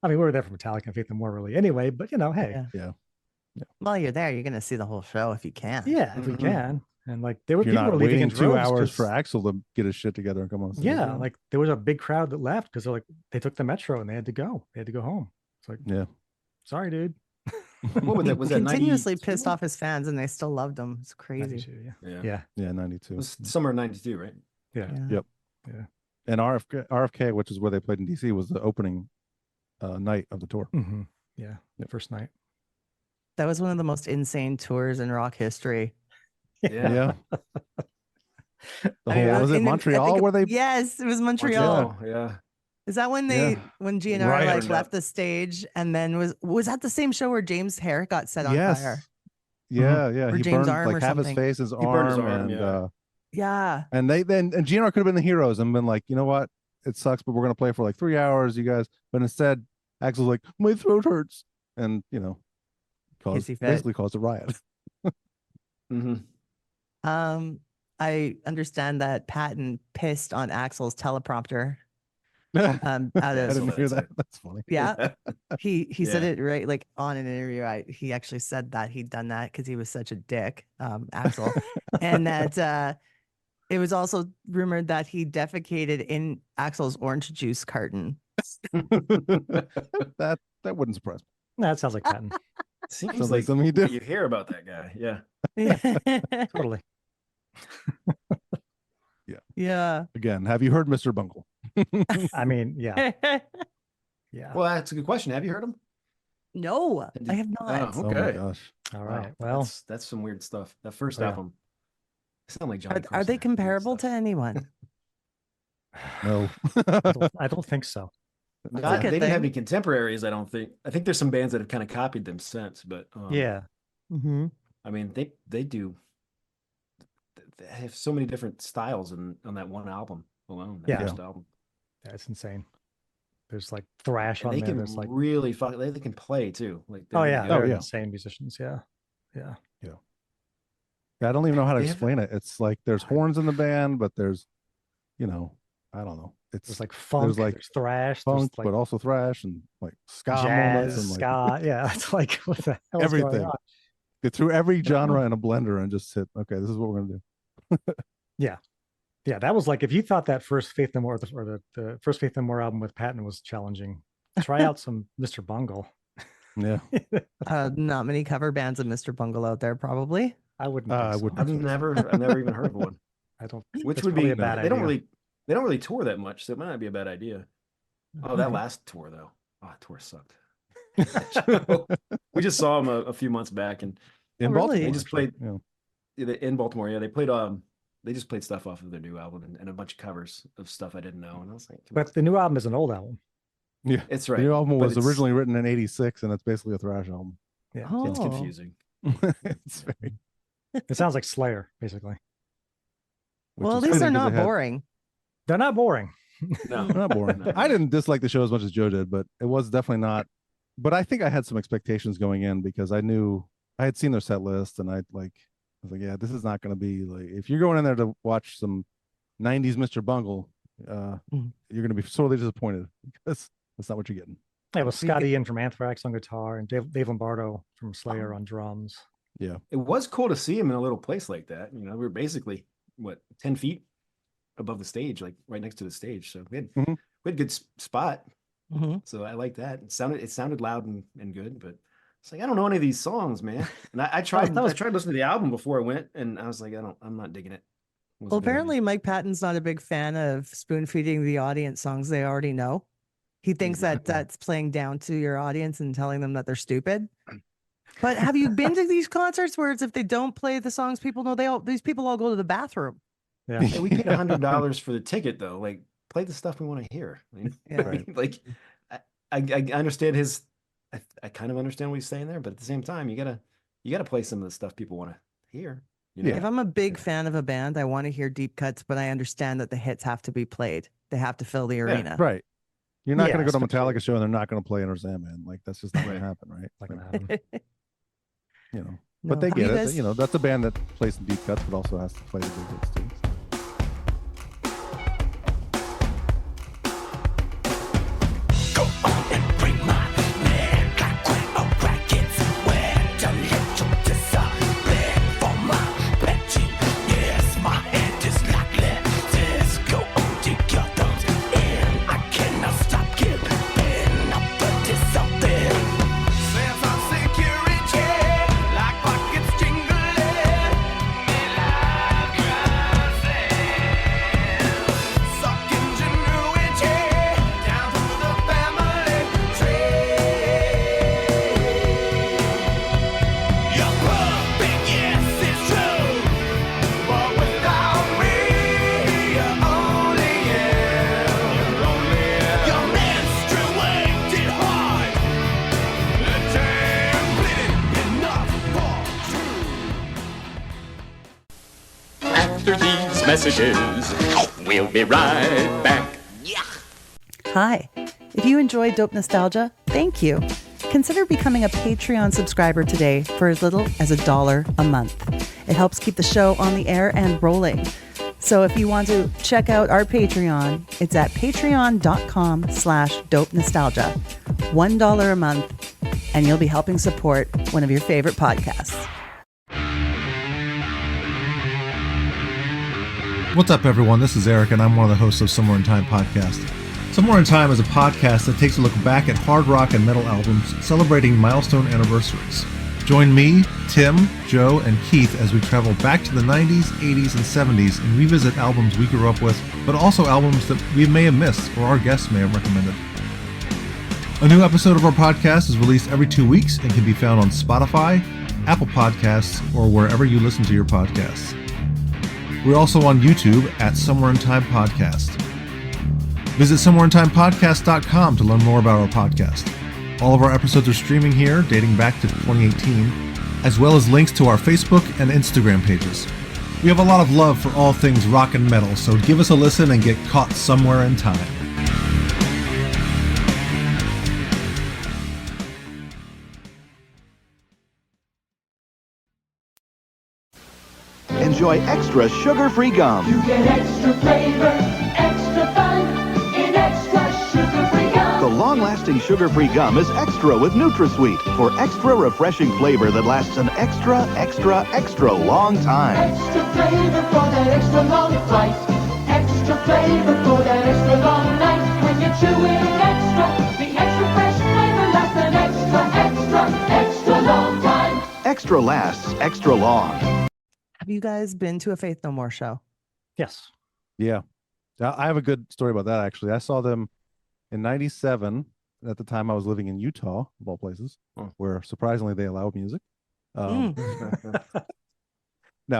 I mean, we were there for Metallica and Faith No More, really. Anyway, but hey. Yeah. While you're there, you're going to see the whole show if you can. Yeah, if we can. And like, there were You're people not were leaving waiting in 2 droves hours for Axl to get his shit together and come on stage. Yeah, like there was a big crowd that left because they took the Metro and they had to go. They had to go home. It's like, yeah, sorry, dude. What was that? Was that continuously 92? pissed off his fans and they still loved him. It's crazy. 92, yeah. 92. It was summer of 92, right? Yeah. Yep. Yeah. And RFK, which is where they played in DC, was the opening night of the tour. Mm-hmm. Yeah, the first night. That was one of the most insane tours in rock history. Yeah. Was it Montreal where they? Yes, it was Montreal. Yeah. Is that when when GNR left the stage and then was that the same show where James' hair got set on fire? Yeah, yeah. Or He James' burned arm or like half his something. face, his He burned his arm, and yeah. and GNR could have been the heroes and been like, you know what, it sucks, but we're gonna play for like 3 hours, you guys. But instead, Axl's like, my throat hurts, and basically caused a riot. I understand that Patton pissed on Axl's teleprompter. I didn't hear that. That's funny. Yeah, he said it right, like on an interview. He actually said that he'd done that because he was such a dick, Axl, and that it was also rumored that he defecated in Axl's orange juice carton. that wouldn't surprise me. That sounds like Patton. Seems like something he did. you hear about that guy. Yeah. Totally. Yeah. Again, have you heard Mr. Bungle? I mean, yeah. Yeah. Well, that's a good question. Have you heard him? No, I have not. Oh, Oh my okay. gosh. All right. Well, that's some weird stuff. That first album. Sound like Johnny Are they Carson. comparable to anyone? No. I don't think so. They a good didn't have thing. any contemporaries, I don't think. I think there's some bands that have kind of copied them since, but Yeah. Mm-hmm. I mean, they do. They have so many different styles on that one album alone. That first album. Yeah, it's insane. There's like thrash And on they there. can There's like really they can play too. Like they're yeah. insane musicians. Yeah. I don't even know how to They have- explain it. It's like there's horns in the band, but there's, I don't know. There's like funk, there's thrash, funk, there's like but also thrash and like ska jazz, moments and like ska. Yeah, it's like what the hell is going everything. on? Get through every genre in a blender and just hit. Okay, this is what we're gonna do. Yeah, that was like if you thought that first Faith No More or the first Faith No More album with Patton was challenging, try out some Mr. Bungle. Yeah, Not many cover bands of Mr. Bungle out there, probably. I wouldn't. I think so. wouldn't. I've never even heard of one. I don't. Which it's would probably be a bad they don't idea. really tour that much, so it might not be a bad idea. Oh, that last tour though. Oh, that tour sucked. We just saw them a few months back, and in really? Baltimore, They just played- Yeah. in Baltimore. Yeah, they played. They just played stuff off of their new album and a bunch of covers of stuff I didn't know, and I was like, But the new album is an old album. Yeah, it's the right. new album but was originally written in '86, and it's basically a thrash album. Yeah, It's Oh. confusing. It's very it sounds like Slayer, basically. Well, at is least they're fitting 'cause not they had- boring. They're not boring. No, They're not boring. No. I didn't dislike the show as much as Joe did, but it was definitely not. But I think I had some expectations going in because I knew I had seen their set list, and I was like, yeah, this is not going to be like if you're going in there to watch some '90s Mr. Bungle, you're going to be sorely disappointed because that's not what you're getting. Yeah, it was Scotty Ian from Anthrax on guitar and Dave Lombardo from Slayer on drums. Yeah, It was cool to see him in a little place like that. We were basically 10 feet above the stage, like right next to the stage. So we had good spot. So I like that. It sounded loud and good, but it's like I don't know any of these songs, man. And I tried listening to the album before I went, and I was like, I'm not digging it. Well, apparently Mike Patton's not a big fan of spoon feeding the audience songs they already know. He thinks that that's playing down to your audience and telling them that they're stupid. But have you been to these concerts where it's if they don't play the songs people know, these people all go to the bathroom? Yeah, Hey, we paid $100 for the ticket though. Like, play the stuff we want to hear. Like, I understand I kind of understand what he's saying there, but at the same time, you gotta play some of the stuff people want to hear. If I'm a big fan of a band, I want to hear deep cuts, but I understand that the hits have to be played. They have to fill the arena. right. You're not going to go to a Metallica show and they're not going to play Enter Sandman. Like that's just not going to happen, right? not gonna happen. But they Have get you it. guys- That's a band that plays some deep cuts, but also has to play the big hits too. After these messages, we'll be right back. Hi. If you enjoy Dope Nostalgia, thank you. Consider becoming a Patreon subscriber today for as little as $1 a month. It helps keep the show on the air and rolling. So if you want to check out our Patreon, it's at patreon.com/dope nostalgia. $1 a month, and you'll be helping support one of your favorite podcasts. What's up, everyone? This is Eric, and I'm one of the hosts of Somewhere in Time podcast. Somewhere in Time is a podcast that takes a look back at hard rock and metal albums, celebrating milestone anniversaries. Join me, Tim, Joe, and Keith as we travel back to the 90s, 80s, and 70s and revisit albums we grew up with, but also albums that we may have missed or our guests may have recommended. A new episode of our podcast is released every 2 weeks and can be found on Spotify, Apple Podcasts, or wherever you listen to your podcasts. We're also on YouTube at Somewhere in Time Podcast. Visit somewhereintimepodcast.com to learn more about our podcast. All of our episodes are streaming here, dating back to 2018, as well as links to our Facebook and Instagram pages. We have a lot of love for all things rock and metal, so give us a listen and get caught somewhere in time. Enjoy extra sugar-free gum. You get extra flavor, extra fun in extra sugar-free gum. The long-lasting sugar-free gum is extra with NutraSweet for extra refreshing flavor that lasts an extra long time. Extra flavor for that extra long flight. Extra flavor for that extra long night. When you're chewing extra, the extra fresh flavor lasts an extra long time. Extra lasts extra long. Have you guys been to a Faith No More show? Yes. Yeah. I have a good story about that, actually. I saw them in 97. At the time, I was living in Utah, of all places, where surprisingly they allowed music. No,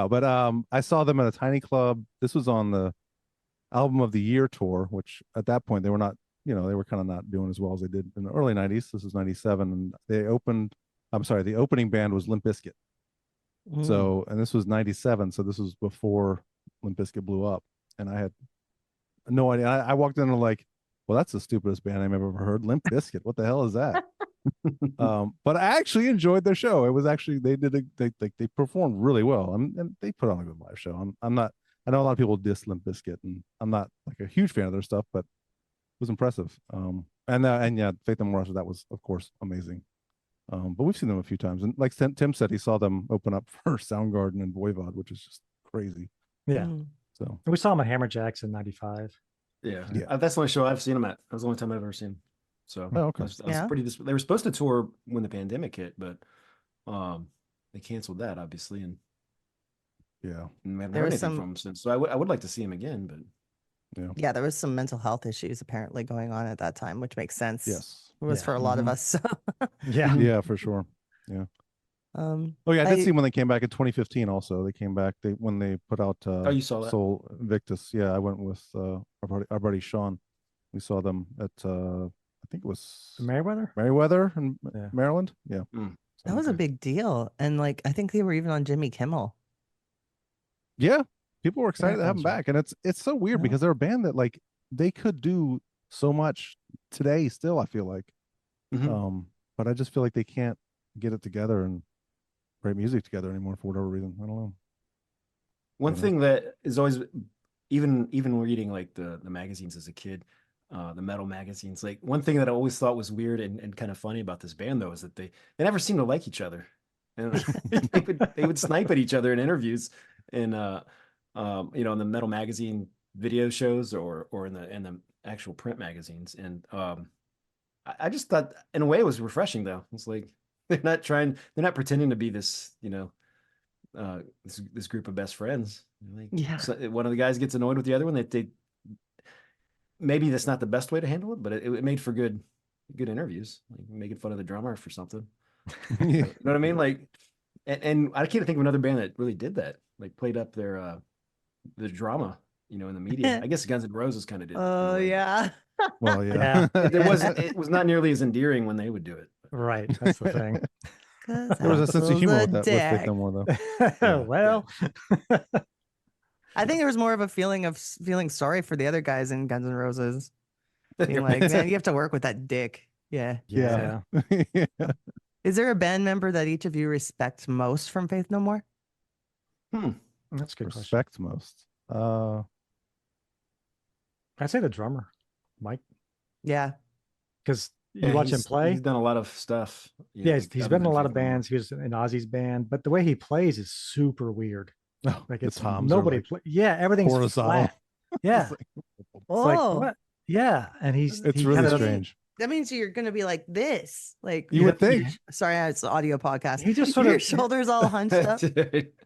but I saw them at a tiny club. This was on the Album of the Year tour, which at that point they were not, they were kind of not doing as well as they did in the early 90s. This is 97. And the opening band was Limp Bizkit. So, and this was 97. So this was before Limp Bizkit blew up, and I had no idea. I walked in and like, well, that's the stupidest band name I've ever heard. Limp Bizkit. What the hell is that? But I actually enjoyed their show. It was actually they performed really well, and they put on a good live show. I'm not. I know a lot of people diss Limp Bizkit, and I'm not like a huge fan of their stuff, but it was impressive. And yeah, Faith No More, that was of course amazing. But we've seen them a few times, and like Tim said, he saw them open up for Soundgarden and Voivod, which is just crazy. Yeah. So we saw him at Hammerjacks in '95. Yeah. That's the only show I've seen them at. That was the only time I've ever seen them. So okay. I was pretty. They were supposed to tour when the pandemic hit, but they canceled that obviously, and we haven't heard anything from them since. So I would like to see him again, but yeah, there was some mental health issues apparently going on at that time, which makes sense. Yes, it was for a lot of us. So. yeah, for sure. Yeah. I did see when they came back in 2015. Also, they came back. When they put out you saw that? Soul Invictus. Yeah, I went with our buddy Sean. We saw them at I think it was Meriwether in Maryland. Yeah, that was a big deal, and like I think they were even on Jimmy Kimmel. Yeah, people were excited to have them back, and it's so weird because they're a band that like they could do so much today still. I feel like, but I just feel like they can't get it together and write music together anymore for whatever reason. I don't know. One thing that is always even reading like the magazines as a kid, the metal magazines, like one thing that I always thought was weird and kind of funny about this band though is that they never seem to like each other, and they would snipe at each other in interviews in in the metal magazine video shows or in the actual print magazines, and I just thought in a way it was refreshing though. It's like they're not pretending to be this this group of best friends. Like, so one of the guys gets annoyed with the other one. They maybe that's not the best way to handle it, but it made for good interviews, like making fun of the drummer for something. You know what I mean? Like, and I can't think of another band that really did that, like played up their drama, in the media. I guess Guns N' Roses kind of did. Oh yeah. Well, yeah. It was not nearly as endearing when they would do it. Right, that's the thing. There was a sense of humor with Faith No More, though. Well, I think there was more of a feeling sorry for the other guys in Guns N' Roses. Being like, man, you have to work with that dick. Yeah. Is there a band member that each of you respect most from Faith No More? That's a good respect most. I'd say the drummer, Mike. Yeah. Because you watch him play. He's done a lot of stuff. Yeah, he's been in a lot of bands. He was in Ozzy's band, but the way he plays is super weird. Like it's nobody. Everything's horizontal. flat. Yeah. It's like, what? Yeah, and it's really strange. That means you're going to be like this, like you would think. Sorry, it's an audio podcast. He just your shoulders all hunched up.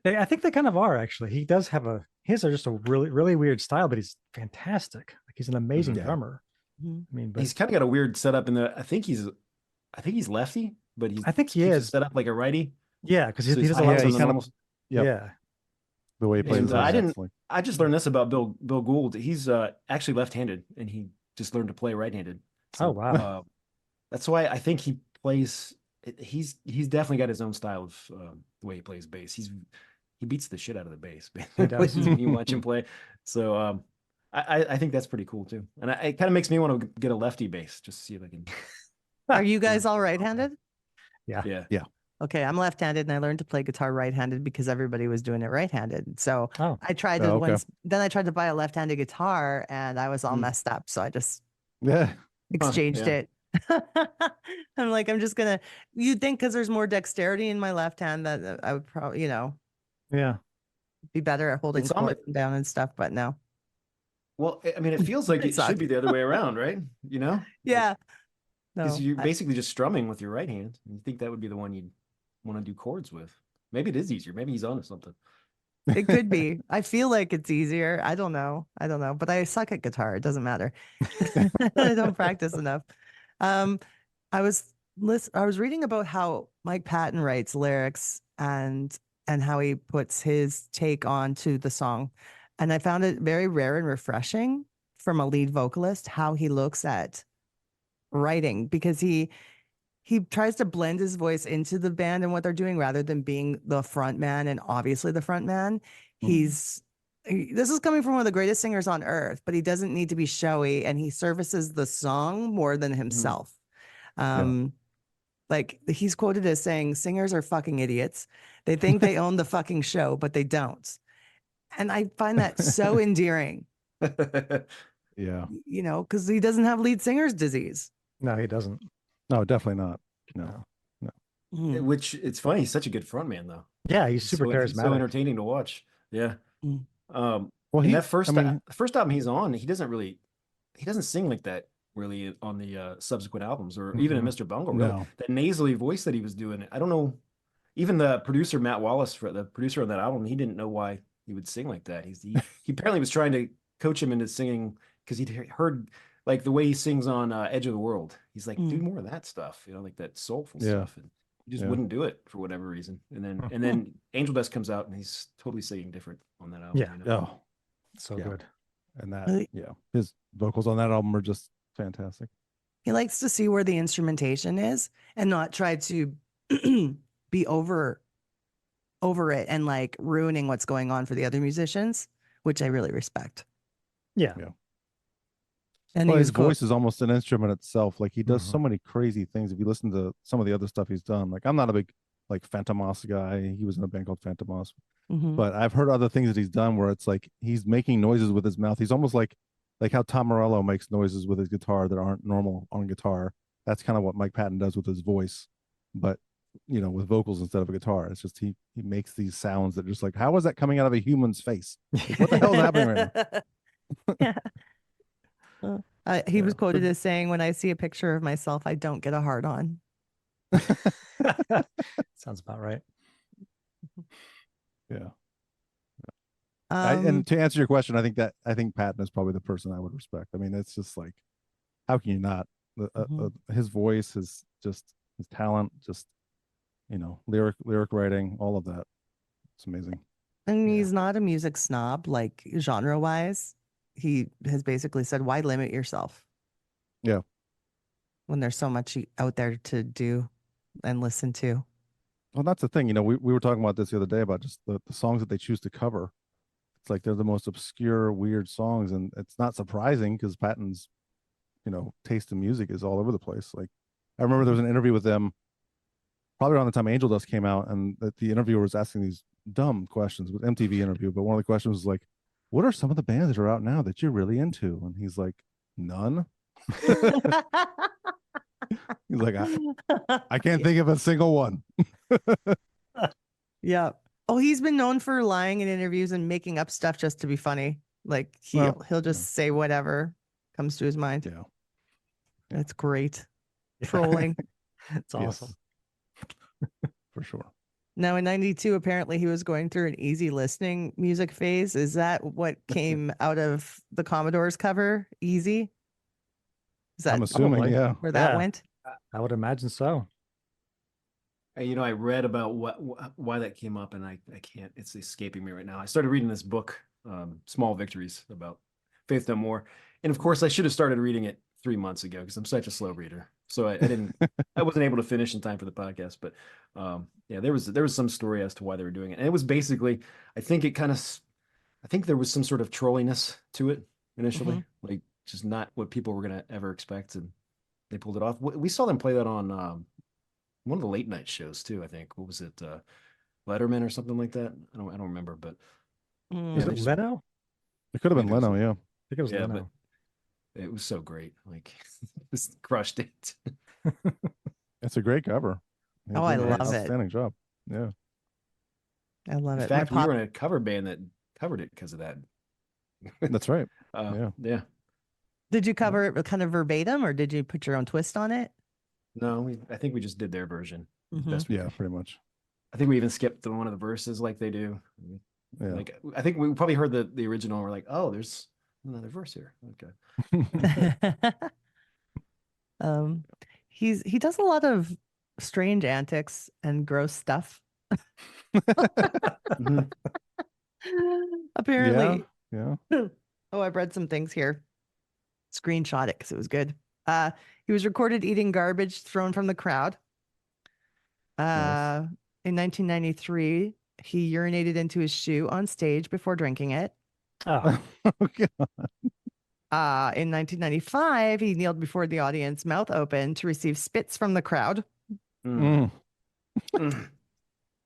I think they kind of are actually. He does have just a really, really weird style, but he's fantastic. Like he's an amazing drummer. I mean, but he's kind of got a weird setup in the. I think he's lefty, but I think he is set up like a righty. Yeah, because he does a lot of yeah. The way he plays. I just learned this about Bill Gould. He's actually left-handed, and he just learned to play right-handed. So, oh wow. That's why I think he plays. He's definitely got his own style of the way he plays bass. He beats the shit out of the bass. He does. When you watch him play. So I think that's pretty cool too, and it kind of makes me want to get a lefty bass just to see if I can. Are you guys all right-handed? Yeah. Okay, I'm left-handed, and I learned to play guitar right-handed because everybody was doing it right-handed. So I tried to then I tried to buy a left-handed guitar, and I was all messed up. So I just exchanged it. I'm like, I'm just gonna. You'd think because there's more dexterity in my left hand that I would probably, be better at holding chords down and stuff, but no. Well, I mean, it feels like it should be the other way around, right? Yeah. Because you're basically just strumming with your right hand. You think that would be the one you'd want to do chords with? Maybe it is easier. Maybe he's onto something. It could be. I feel like it's easier. I don't know. But I suck at guitar. It doesn't matter. I don't practice enough. I was reading about how Mike Patton writes lyrics and how he puts his take onto the song. And I found it very rare and refreshing from a lead vocalist, how he looks at writing, because he tries to blend his voice into the band and what they're doing rather than being the front man and obviously the front man. This is coming from one of the greatest singers on earth, but he doesn't need to be showy, and he services the song more than himself. Like he's quoted as saying, "Singers are fucking idiots. They think they own the fucking show, but they don't." And I find that so endearing. Yeah. You know, because he doesn't have lead singer's disease. No, he doesn't. No, definitely not. No. Which it's funny. He's such a good frontman, though. Yeah, he's super charismatic. He's so entertaining to watch. Yeah. Well, that first album he's on, he doesn't sing like that really on the subsequent albums, or even in Mr. Bungle. Really. No. That nasally voice that he was doing, I don't know. Even the producer Matt Wallace, the producer on that album, he didn't know why he would sing like that. He apparently was trying to coach him into singing because he'd heard like the way he sings on Edge of the World. He's like, do more of that stuff, you know, like that soulful stuff. And he just wouldn't do it for whatever reason. And then Angel Dust comes out and he's totally singing different on that album. Yeah. You know? Oh, so good. And that, his vocals on that album are just fantastic. He likes to see where the instrumentation is and not try to be over it and like ruining what's going on for the other musicians, which I really respect. Yeah. And his voice is almost an instrument itself. Like he does so many crazy things. If you listen to some of the other stuff he's done, like I'm not a big like Phantomos guy. He was in a band called Phantomos, but I've heard other things that he's done where it's like he's making noises with his mouth. He's almost like how Tom Morello makes noises with his guitar that aren't normal on guitar. That's kind of what Mike Patton does with his voice, but you know, with vocals instead of a guitar. It's just he makes these sounds that are just like, how is that coming out of a human's face? Like, what the hell is happening right now? He was quoted as saying, "When I see a picture of myself, I don't get a hard on." Sounds about right. Yeah. And to answer your question, I think Patton is probably the person I would respect. I mean, it's just like, how can you not? His voice, his talent, just you know, lyric writing, all of that. It's amazing. And he's not a music snob, like genre wise. He has basically said, why limit yourself? Yeah. When there's so much out there to do and listen to. Well, that's the thing. You know, we were talking about this the other day about just the songs that they choose to cover. It's like they're the most obscure, weird songs. And it's not surprising because Patton's, you know, taste in music is all over the place. Like I remember there was an interview with them probably around the time Angel Dust came out, and that the interviewer was asking these dumb questions with MTV interview. But one of the questions was like, what are some of the bands that are out now that you're really into? And he's like, none. He's like, I can't think of a single one. Yeah. Oh, he's been known for lying in interviews and making up stuff just to be funny. Like he'll just say whatever comes to his mind. Yeah. That's great. Trolling. It's awesome. For sure. Now in 92, apparently he was going through an easy listening music phase. Is that what came out of the Commodores cover? Easy? Is that I'm assuming, where that went? I would imagine so. You know, I read about why that came up, and I can't. It's escaping me right now. I started reading this book, Small Victories, about Faith No More, and of course, I should have started reading it 3 months ago because I'm such a slow reader. So I didn't. I wasn't able to finish in time for the podcast. But yeah, there was some story as to why they were doing it, and it was basically, I think there was some sort of trolliness to it initially, like just not what people were gonna ever expect, and they pulled it off. We saw them play that on one of the late night shows too. I think, what was it, Letterman or something like that? I don't remember, but Was it Leno? It could have been Leno, yeah. I think it was Leno. But it was so great, like just crushed it. It's a great cover. Oh, I love it. Outstanding job. Yeah, I love it. In fact, we were in a cover band that covered it because of that. that's right. Yeah. Did you cover it kind of verbatim, or did you put your own twist on it? No, I think we just did their version. Best Yeah, pretty much. I think we even skipped one of the verses like they do. Yeah. Like I think we probably heard the original and we're like, oh, there's another verse here. Okay. He does a lot of strange antics and gross stuff. Apparently. Yeah. Oh, I've read some things here. Screenshot it because it was good. He was recorded eating garbage thrown from the crowd. In 1993, he urinated into his shoe on stage before drinking it. Oh, Okay. In 1995, he kneeled before the audience, mouth open, to receive spits from the crowd. Mm.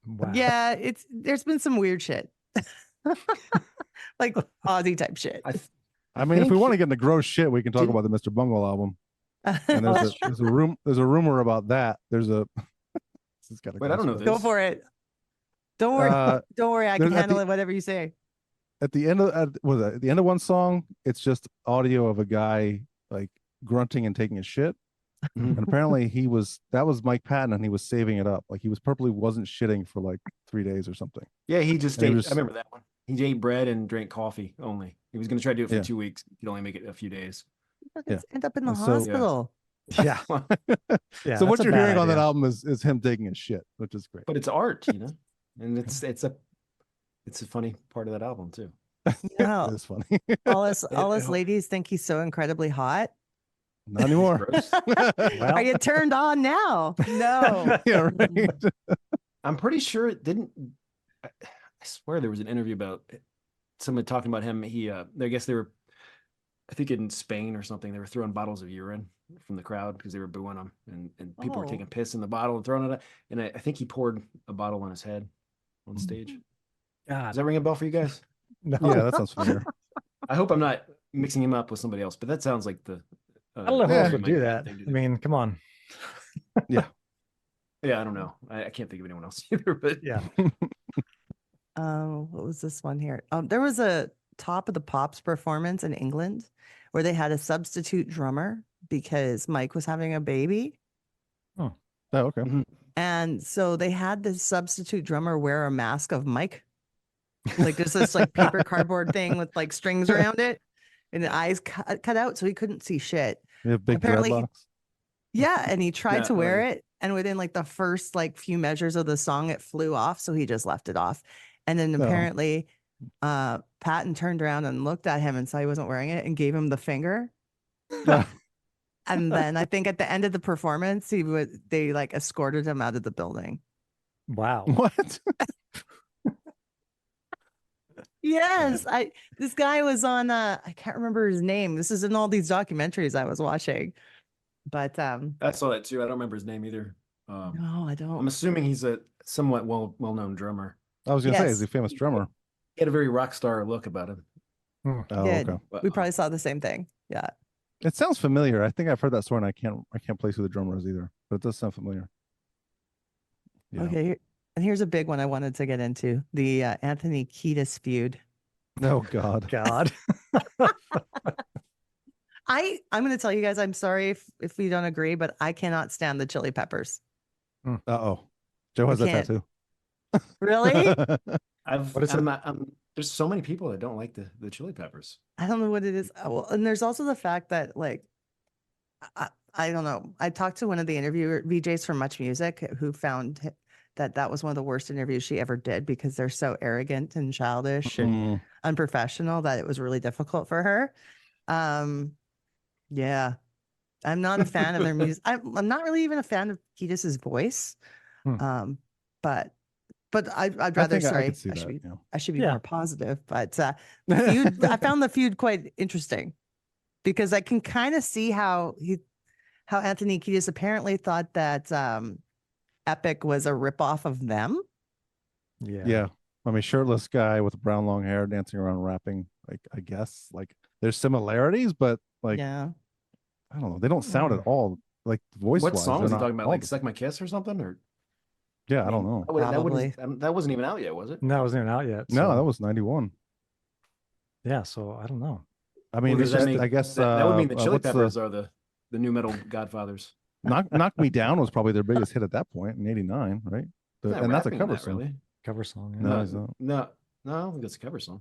wow. Yeah, there's been some weird shit, like Aussie type shit. I mean, if we want to get into gross shit, we can talk about the Mr. Bungle album. And there's a rumor about that. There's a this is Wait, I don't know Go this. for it. Don't worry. Don't worry. I can handle it. Whatever you say. At the end of at the end of one song, it's just audio of a guy like grunting and taking a shit. And apparently that was Mike Patton, and he was saving it up. Like he purposely wasn't shitting for like 3 days or something. Yeah, he just And ate. I remember that one. He ate bread and drank coffee only. He was going to try to do it for 2 weeks. He could only make it a few days. End up in the And so- hospital. Yeah. Yeah. So what that's a you're bad hearing on that idea. album is him taking a shit, which is great. But it's art, and it's a funny part of that album too. Yeah. It's funny. all us ladies think he's so incredibly hot. Not anymore. Well, Are you turned on now? No. Yeah, right. I'm pretty sure it didn't. I swear there was an interview about someone talking about him. I guess they were, I think in Spain or something, they were throwing bottles of urine from the crowd because they were booing him, and people were taking piss in the bottle and throwing it. And I think he poured a bottle on his head on stage. God. Does that ring a bell for you guys? No. Yeah, that sounds familiar. I hope I'm not mixing him up with somebody else, but that sounds like the. I don't know who else would Mike do Patton that. thing to I mean, come on. Yeah, I don't know. I can't think of anyone else either. But Yeah. What was this one here? There was a Top of the Pops performance in England where they had a substitute drummer because Mike was having a baby. Oh, okay. And so they had this substitute drummer wear a mask of Mike. Like there's this like paper cardboard thing with like strings around it and the eyes cut out so he couldn't see shit. You have big Apparently- dreadlocks. Yeah, and he tried Yeah, to wear right. it, and within like the first like few measures of the song, it flew off, so he just left it off. And then Oh. apparently, Patton turned around and looked at him and saw he wasn't wearing it, and gave him the finger. And then I think at the end of the performance, they like escorted him out of the building. Wow. What? Yes, this guy was on I can't remember his name. This is in all these documentaries I was watching. But I saw that too. I don't remember his name either. no, I don't. I'm assuming he's a somewhat well-known drummer. I was gonna say, Yes. is he a famous drummer? He had a very rock star look about him. Oh, Did. okay. But, We probably saw the same thing. Yeah. It sounds familiar. I think I've heard that story, and I can't place who the drummer is either, but it does sound familiar. Yeah. Okay. And here's a big one I wanted to get into: the Anthony Kiedis feud. Oh God. God. I'm going to tell you guys, I'm sorry if we don't agree, but I cannot stand the Chili Peppers. Uh-oh. Joe has I that can't. tattoo. Really? What is it? There's so many people that don't like the Chili Peppers. I don't know what it is. Well, and there's also the fact that like, I don't know. I talked to one of the interviewer VJs from Much Music who found that was one of the worst interviews she ever did because they're so arrogant and childish and unprofessional that it was really difficult for her. Yeah, I'm not a fan of their music. I'm not really even a fan of Kiedis's voice. But I'd rather. I I should be Yeah. more positive. But the feud, I found the feud quite interesting because I can kind of see how Anthony Kiedis apparently thought that Epic was a ripoff of them. Yeah. Yeah. I mean, shirtless guy with brown long hair dancing around rapping. Like, I guess like there's similarities, but like Yeah. I don't know. They don't sound at all like voice. What song was he talking about? Like "Suck My Kiss" or something? Or yeah, I don't know. That wasn't even out yet, was it? No, it wasn't even out yet. No, so- that was 91. Yeah, so I don't know. I mean, Well, it's does that just, make- I guess that would mean the Chili what's Peppers are the new metal godfathers. Knock Me Down was probably their biggest hit at that point in '89, right? He's not And that's a rapping in cover that, song. really. Cover song. Yeah. No, he's not. No, I don't think it's a cover song.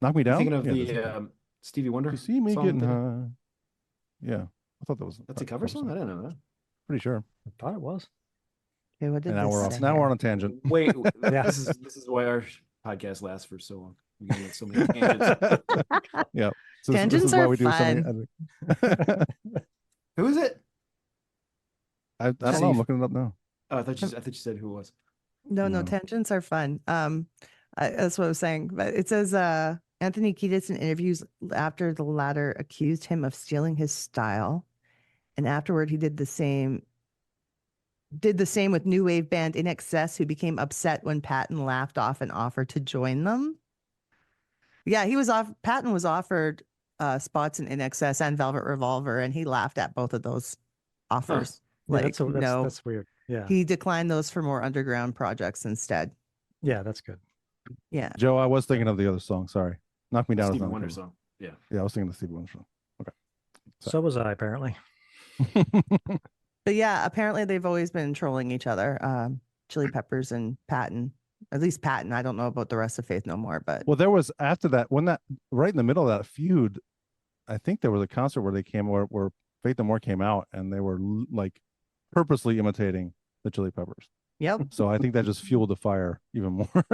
Knock Me I'm Down. thinking of Yeah, the Stevie Wonder. You see me song getting thing. high. Yeah, I thought that was. That's a cover song. I didn't know that. Pretty sure. I thought it was. Okay, what did And now this we're off. say Now here? we're on a tangent. Wait, Yeah. this is why our podcast lasts for so long. We get so many tangents. Yeah. So this Tangents is why are we do so many. Who is it? I don't know. I'm Steve. looking it up now. Oh, I thought you said who it was. No, No. tangents are fun. That's what I was saying. But it says Anthony Kiedis in interviews after the latter accused him of stealing his style. And afterward, he did the same with new wave band In Excess, who became upset when Patton laughed off an offer to join them. Yeah, Patton was offered spots in Excess and Velvet Revolver, and he laughed at both of those offers. Yeah, Like, that's weird. Yeah. he declined those for more underground projects instead. Yeah, that's good. Yeah. Joe, I was thinking of the other song. Sorry. Knock Me Down. Stevie Wonder song. Yeah. Yeah, I was thinking of the Stevie Wonder song. Okay. So was I, apparently. But yeah, apparently they've always been trolling each other. Chili Peppers and Patton. At least Patton. I don't know about the rest of Faith No More, but Well, there was after that, when that right in the middle of that feud, I think there was a concert where they came where Faith No More came out and they were like purposely imitating the Chili Peppers. Yep. So I think that just fueled the fire even more.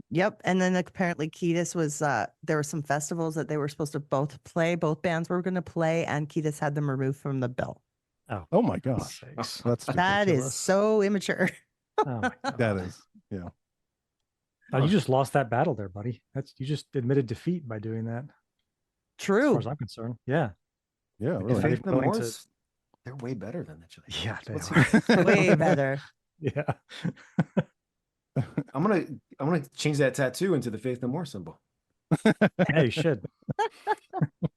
Yep. And then apparently Kiedis was there were some festivals that they were supposed to both bands were going to play, and Kiedis had them removed from the bill. Oh my gosh. That's That is ridiculous. so immature. Oh my God. That is, yeah. Oh, you just lost that battle there, buddy. You just admitted defeat by doing that. True. As far as I'm concerned. Yeah. Yeah, If really. Faith No willing More's, they're way better than the Chili Peppers. Yeah, they What's are. Way better. Yeah. I'm gonna change that tattoo into the Faith No More symbol. Yeah, you should.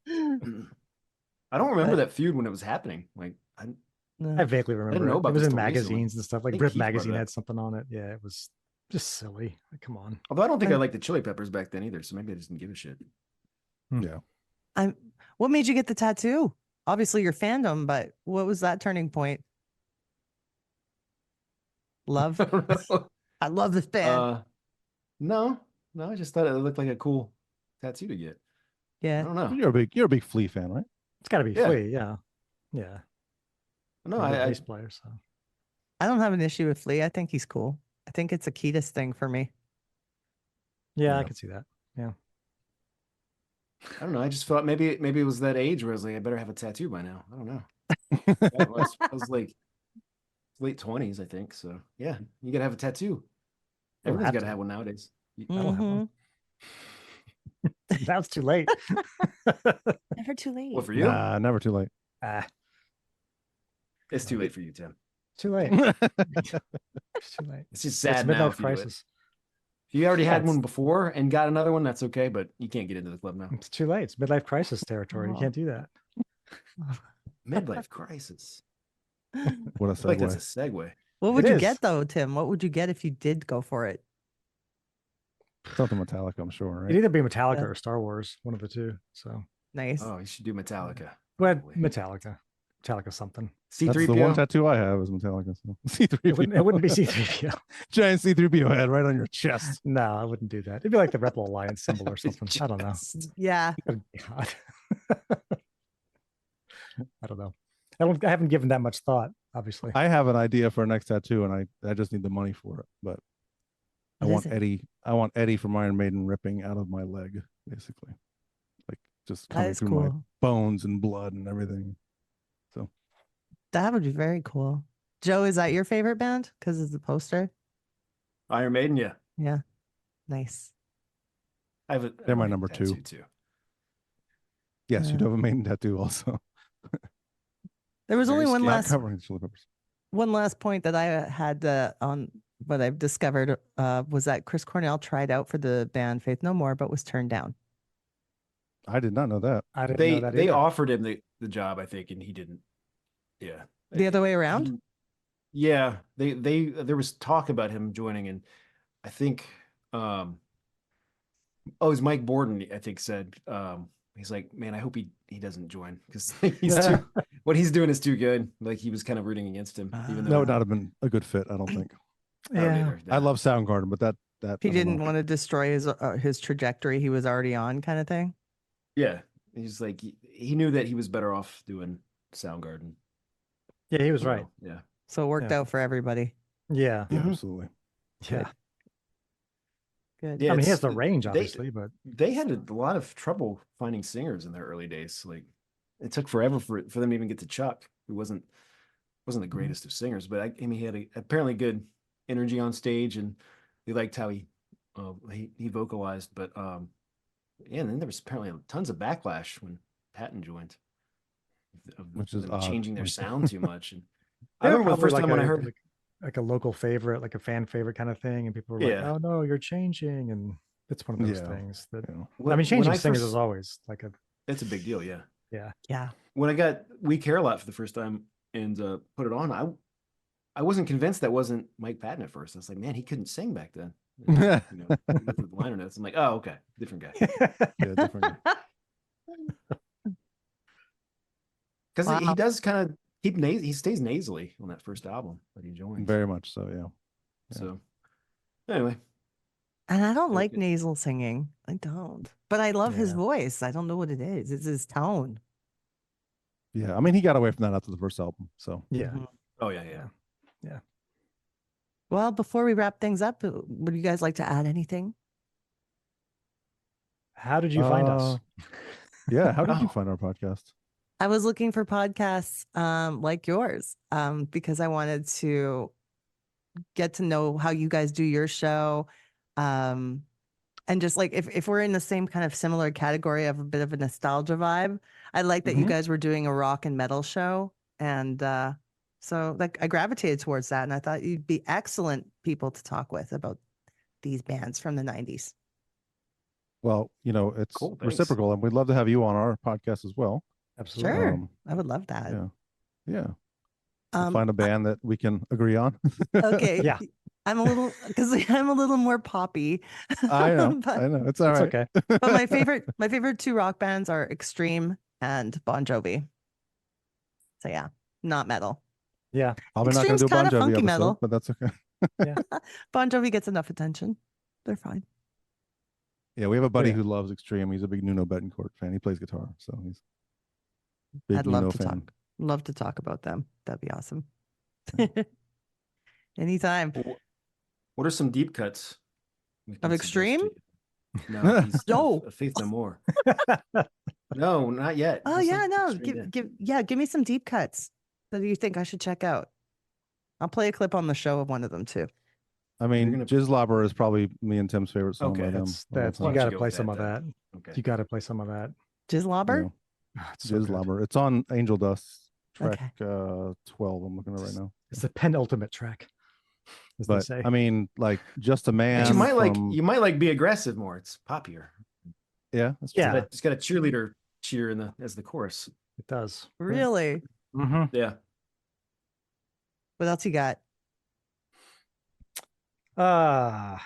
I don't remember that feud when it was happening. Like, I vaguely remember. know It about was this in till magazines recently. and stuff. Like think Grip Keith brought it magazine up. had something on it. Yeah, it was just silly. Like, come on. although I don't think I liked the Chili Peppers back then either, so maybe I just didn't give a shit. Yeah. What made you get the tattoo? Obviously your fandom, but what was that turning point? Love. I love this band. No, I just thought it looked like a cool tattoo to get. I Yeah. don't know. You're a big Flea fan, right? It's got to be Yeah. Flea. Yeah. Yeah. No, I'm a I bass player. So I don't have an issue with Flea. I think he's cool. I think it's a Kiedis thing for me. yeah, I Yeah. can see that. don't know. I just thought maybe it was that age where I was like, I better have a tattoo by now. I don't know. I was like late 20s, I think. So yeah, you gotta have a tattoo. Don't Everyone's have gotta to. have one nowadays. I don't have one. Now it's too late. Never too late. Well, for you, Nah, never too late. it's too late for you, Tim. Too late. It's too late. It's just It's sad now. midlife If you, do it. crisis. If you already had Yeah, one before and got another one, that's okay, but you can't get into the club now. It's too late. It's midlife crisis territory. You Oh. can't do that. Midlife crisis. What a I feel like that's segue. a segue. What would It you is. get though, Tim? What would you get if you did go for it? Something Metallica, I'm sure, It'd right? either be Metallica Yeah. or Star Wars, one of the two. So, Nice. Oh, you should do Metallica. but Probably. Metallica something. That's the one tattoo I have is Metallica. So. It wouldn't be C3PO. C3PO. Giant C3PO head right on your chest. No, I wouldn't do that. It'd be like the Rebel Alliance symbol or something. I don't know. Yeah. Good God. I don't know. I haven't given that much thought, obviously. I have an idea for a next tattoo, and I just need the money for it. But I What want is it? Eddie. I want Eddie from Iron Maiden ripping out of my leg, basically, like just That coming is through my cool. bones and blood and everything. So That would be very cool. Joe, is that your favorite band? Because it's the poster. Iron Maiden, yeah. Yeah. Nice. I have a They're my Maiden number two. tattoo, too. yes, you Yeah. do have a Maiden tattoo also. There was only Very one skilled. Not last covering the Chili Peppers. one last point that I had on what I've discovered was that Chris Cornell tried out for the band Faith No More, but was turned down. I did not know that. I didn't know that They either. offered him the job, I think, and he didn't. Yeah. The other way around? Yeah. There was talk about him joining, and I think it was Mike Borden, I think, said he's like, man, I hope he doesn't join because what he's doing is too good. Like he was kind of rooting against him, even That though would not have been a good fit. I don't think. I don't Yeah. either. I love Soundgarden, but that He I don't didn't know. want to destroy his trajectory he was already on, kind of thing. Yeah. He's like he knew that he was better off doing Soundgarden. Yeah, he was you know, right. Yeah. So it worked Yeah. out for everybody. Yeah. Yeah, Mhm. absolutely. Yeah. Good. Yeah, I mean, he has it's- the range, they- obviously, but They had a lot of trouble finding singers in their early days. Like it took forever for them to even get to Chuck, who wasn't the greatest of singers, but I mean he had apparently good energy on stage, and they liked how he he vocalized, but yeah, and then there was apparently tons of backlash when Patton joined, Which is them odd. changing their sound too much. And I They were remember the probably first time when I heard, like a local favorite, like a fan favorite kind of thing, and people were like, Yeah. "Oh no, you're changing," and it's one of those Yeah. things that Yeah. I mean, changing singers first- is always like a it's a big deal. Yeah. Yeah. When I got We Care a Lot for the first time and put it on, I wasn't convinced that wasn't Mike Patton at first. I was like, man, he couldn't sing back then. You know, with the liner notes. I'm like, oh, okay, different guy. Yeah, different. Because Wow. he does kind of he stays nasally on that first album that he joins. Very much so. Yeah. So anyway, And I don't Very like good. nasal singing. I don't. But I love his Yeah. voice. I don't know what it is. It's his tone. Yeah. I mean, he got away from that after the first album. So yeah. Mhm. oh yeah. Well, before we wrap things up, would you guys like to add anything? How did you find us? yeah. How did you Oh. find our podcast? I was looking for podcasts like yours because I wanted to get to know how you guys do your show. And just like if we're in the same kind of similar category of a bit of a nostalgia vibe, I like that you Mhm. guys were doing a rock and metal show. And so like I gravitated towards that and I thought you'd be excellent people to talk with about these bands from the 90s. Well, you know, it's Cool, thanks. reciprocal, and we'd love to have you on our podcast as well. Absolutely. Sure. Um, I would love that. yeah. Yeah. We'll Um, find a band that we can agree on. okay. Yeah. I'm a little because I'm a little more poppy. I know. but, I know. It's all It's right. okay. but my favorite two rock bands are Extreme and Bon Jovi. So yeah, not metal. Yeah. Probably not going Extreme's to do a Bon kinda Jovi funky episode, metal. but that's okay. Bon Jovi gets enough attention. They're fine. Yeah, we have a buddy Yeah. who loves Extreme. He's a big Nuno Betancourt fan. He plays guitar, so he's a big I'd Nuno love to fan. talk. Love to talk about them. That'd be awesome. Anytime. What are some deep cuts we can Of suggest Extreme? to you? No, these No. of Faith No More. No, not yet. Oh Just yeah, like no. Extreme, Give me some deep cuts that you think I should check out. I'll play a clip on the show of one of them too. I mean, gonna- Jizzlobber is probably me and Tim's favorite song Okay, by them. That's Why you don't got you to go play with some that of that. then? Okay. You got to play some of that. Jizzlobber? It's so good. Jizzlobber. It's on Angel Dust track Okay. 12. I'm looking at it right now. It's the penultimate track, as they But say. I mean, like, Just a Man. But from- you might like Be Aggressive more. It's poppier. Yeah, that's Yeah. true. It's got a cheerleader cheer as the chorus. It does. Really? Mm-hmm. Yeah. What else you got? I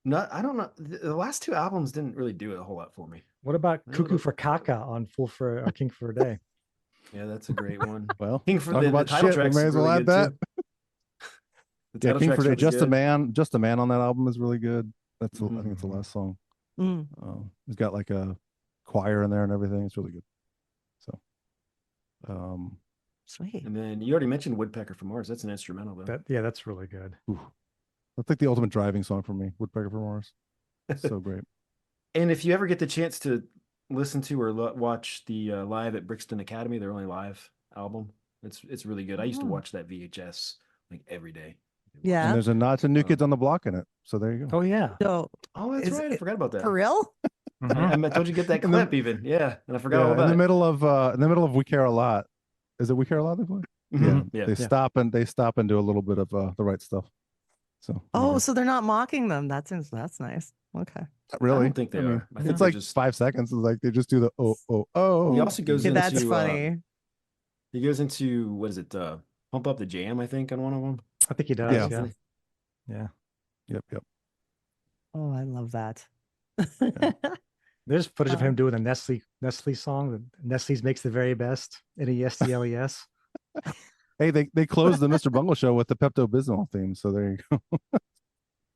don't know. The last two albums didn't really do a whole lot for me. What about I don't Cuckoo know. for Kaka on Full for King for a Day? Yeah, that's a great one. Well, King for talk the about title shit. We track's may as well really add good, that. too. The Yeah, title King track's for Day. really good. Just a Man on that album is really good. That's I think it's the Mhm. last song. Mm. It's got like a choir in there and everything. It's really good. So, Sweet. And then you already mentioned Woodpecker from Mars. That's an instrumental though. That's really good. that's like the ultimate driving song for me. Woodpecker from Mars. So great. And if you ever get the chance to listen to or watch the live at Brixton Academy, their only live album, it's really good. I used to Oh. watch that VHS like every day. Yeah. And there's a nod to New Kids on the Block in it. So there you go. Oh yeah. So Oh, that's Is right. I it forgot about that. for real? Mhm. I told you to get that In the- clip even. Yeah, and I forgot all Yeah, about in it. the middle of We Care a Lot. Is it We Care a Lot they play? Mhm. Yeah. They stop and do a little bit of the right stuff. So Oh, so they're not mocking them. That's nice. Okay. not really. I don't think they are. I think it's they're like just- 5 seconds. It's like they just do the oh. He also goes Yeah, into that's funny. He goes into what is it? Pump Up the Jam, I think, on one of them. I think he does. Yeah. Yeah. Yeah. Yep. Oh, I love that. There's footage of him doing a Nestle song. that Nestle's makes the very best. NESTLES. Hey, they closed the Mr. Bungle show with the Pepto Bismol theme. So there you go.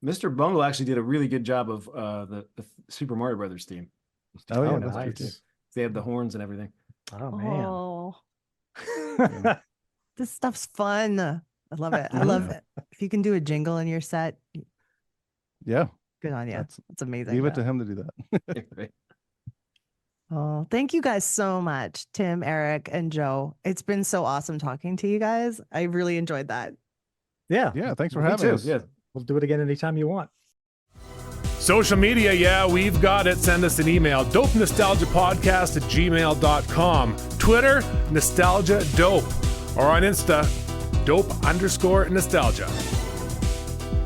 Mr. Bungle actually did a really good job of the Super Mario Brothers theme. Oh, yeah, that's nice. true, too. They had the horns and everything. Oh man. Oh, this stuff's fun. I love it. I love it. If you can do a jingle in your set, Yeah. good on you. That's- That's amazing. Leave it to him to do that. Right. Oh, thank you guys so much, Tim, Eric, and Joe. It's been so awesome talking to you guys. I really enjoyed that. Yeah. Yeah. Thanks for Me having too. us. Yeah. We'll do it again anytime you want. Social media, yeah, we've got it. Send us an email, dopenostalgiapodcast@gmail.com. Twitter, Nostalgia Dope. Or on Insta, dope_nostalgia.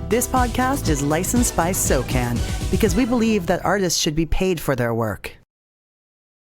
This podcast is licensed by SOCAN because we believe that artists should be paid for their work.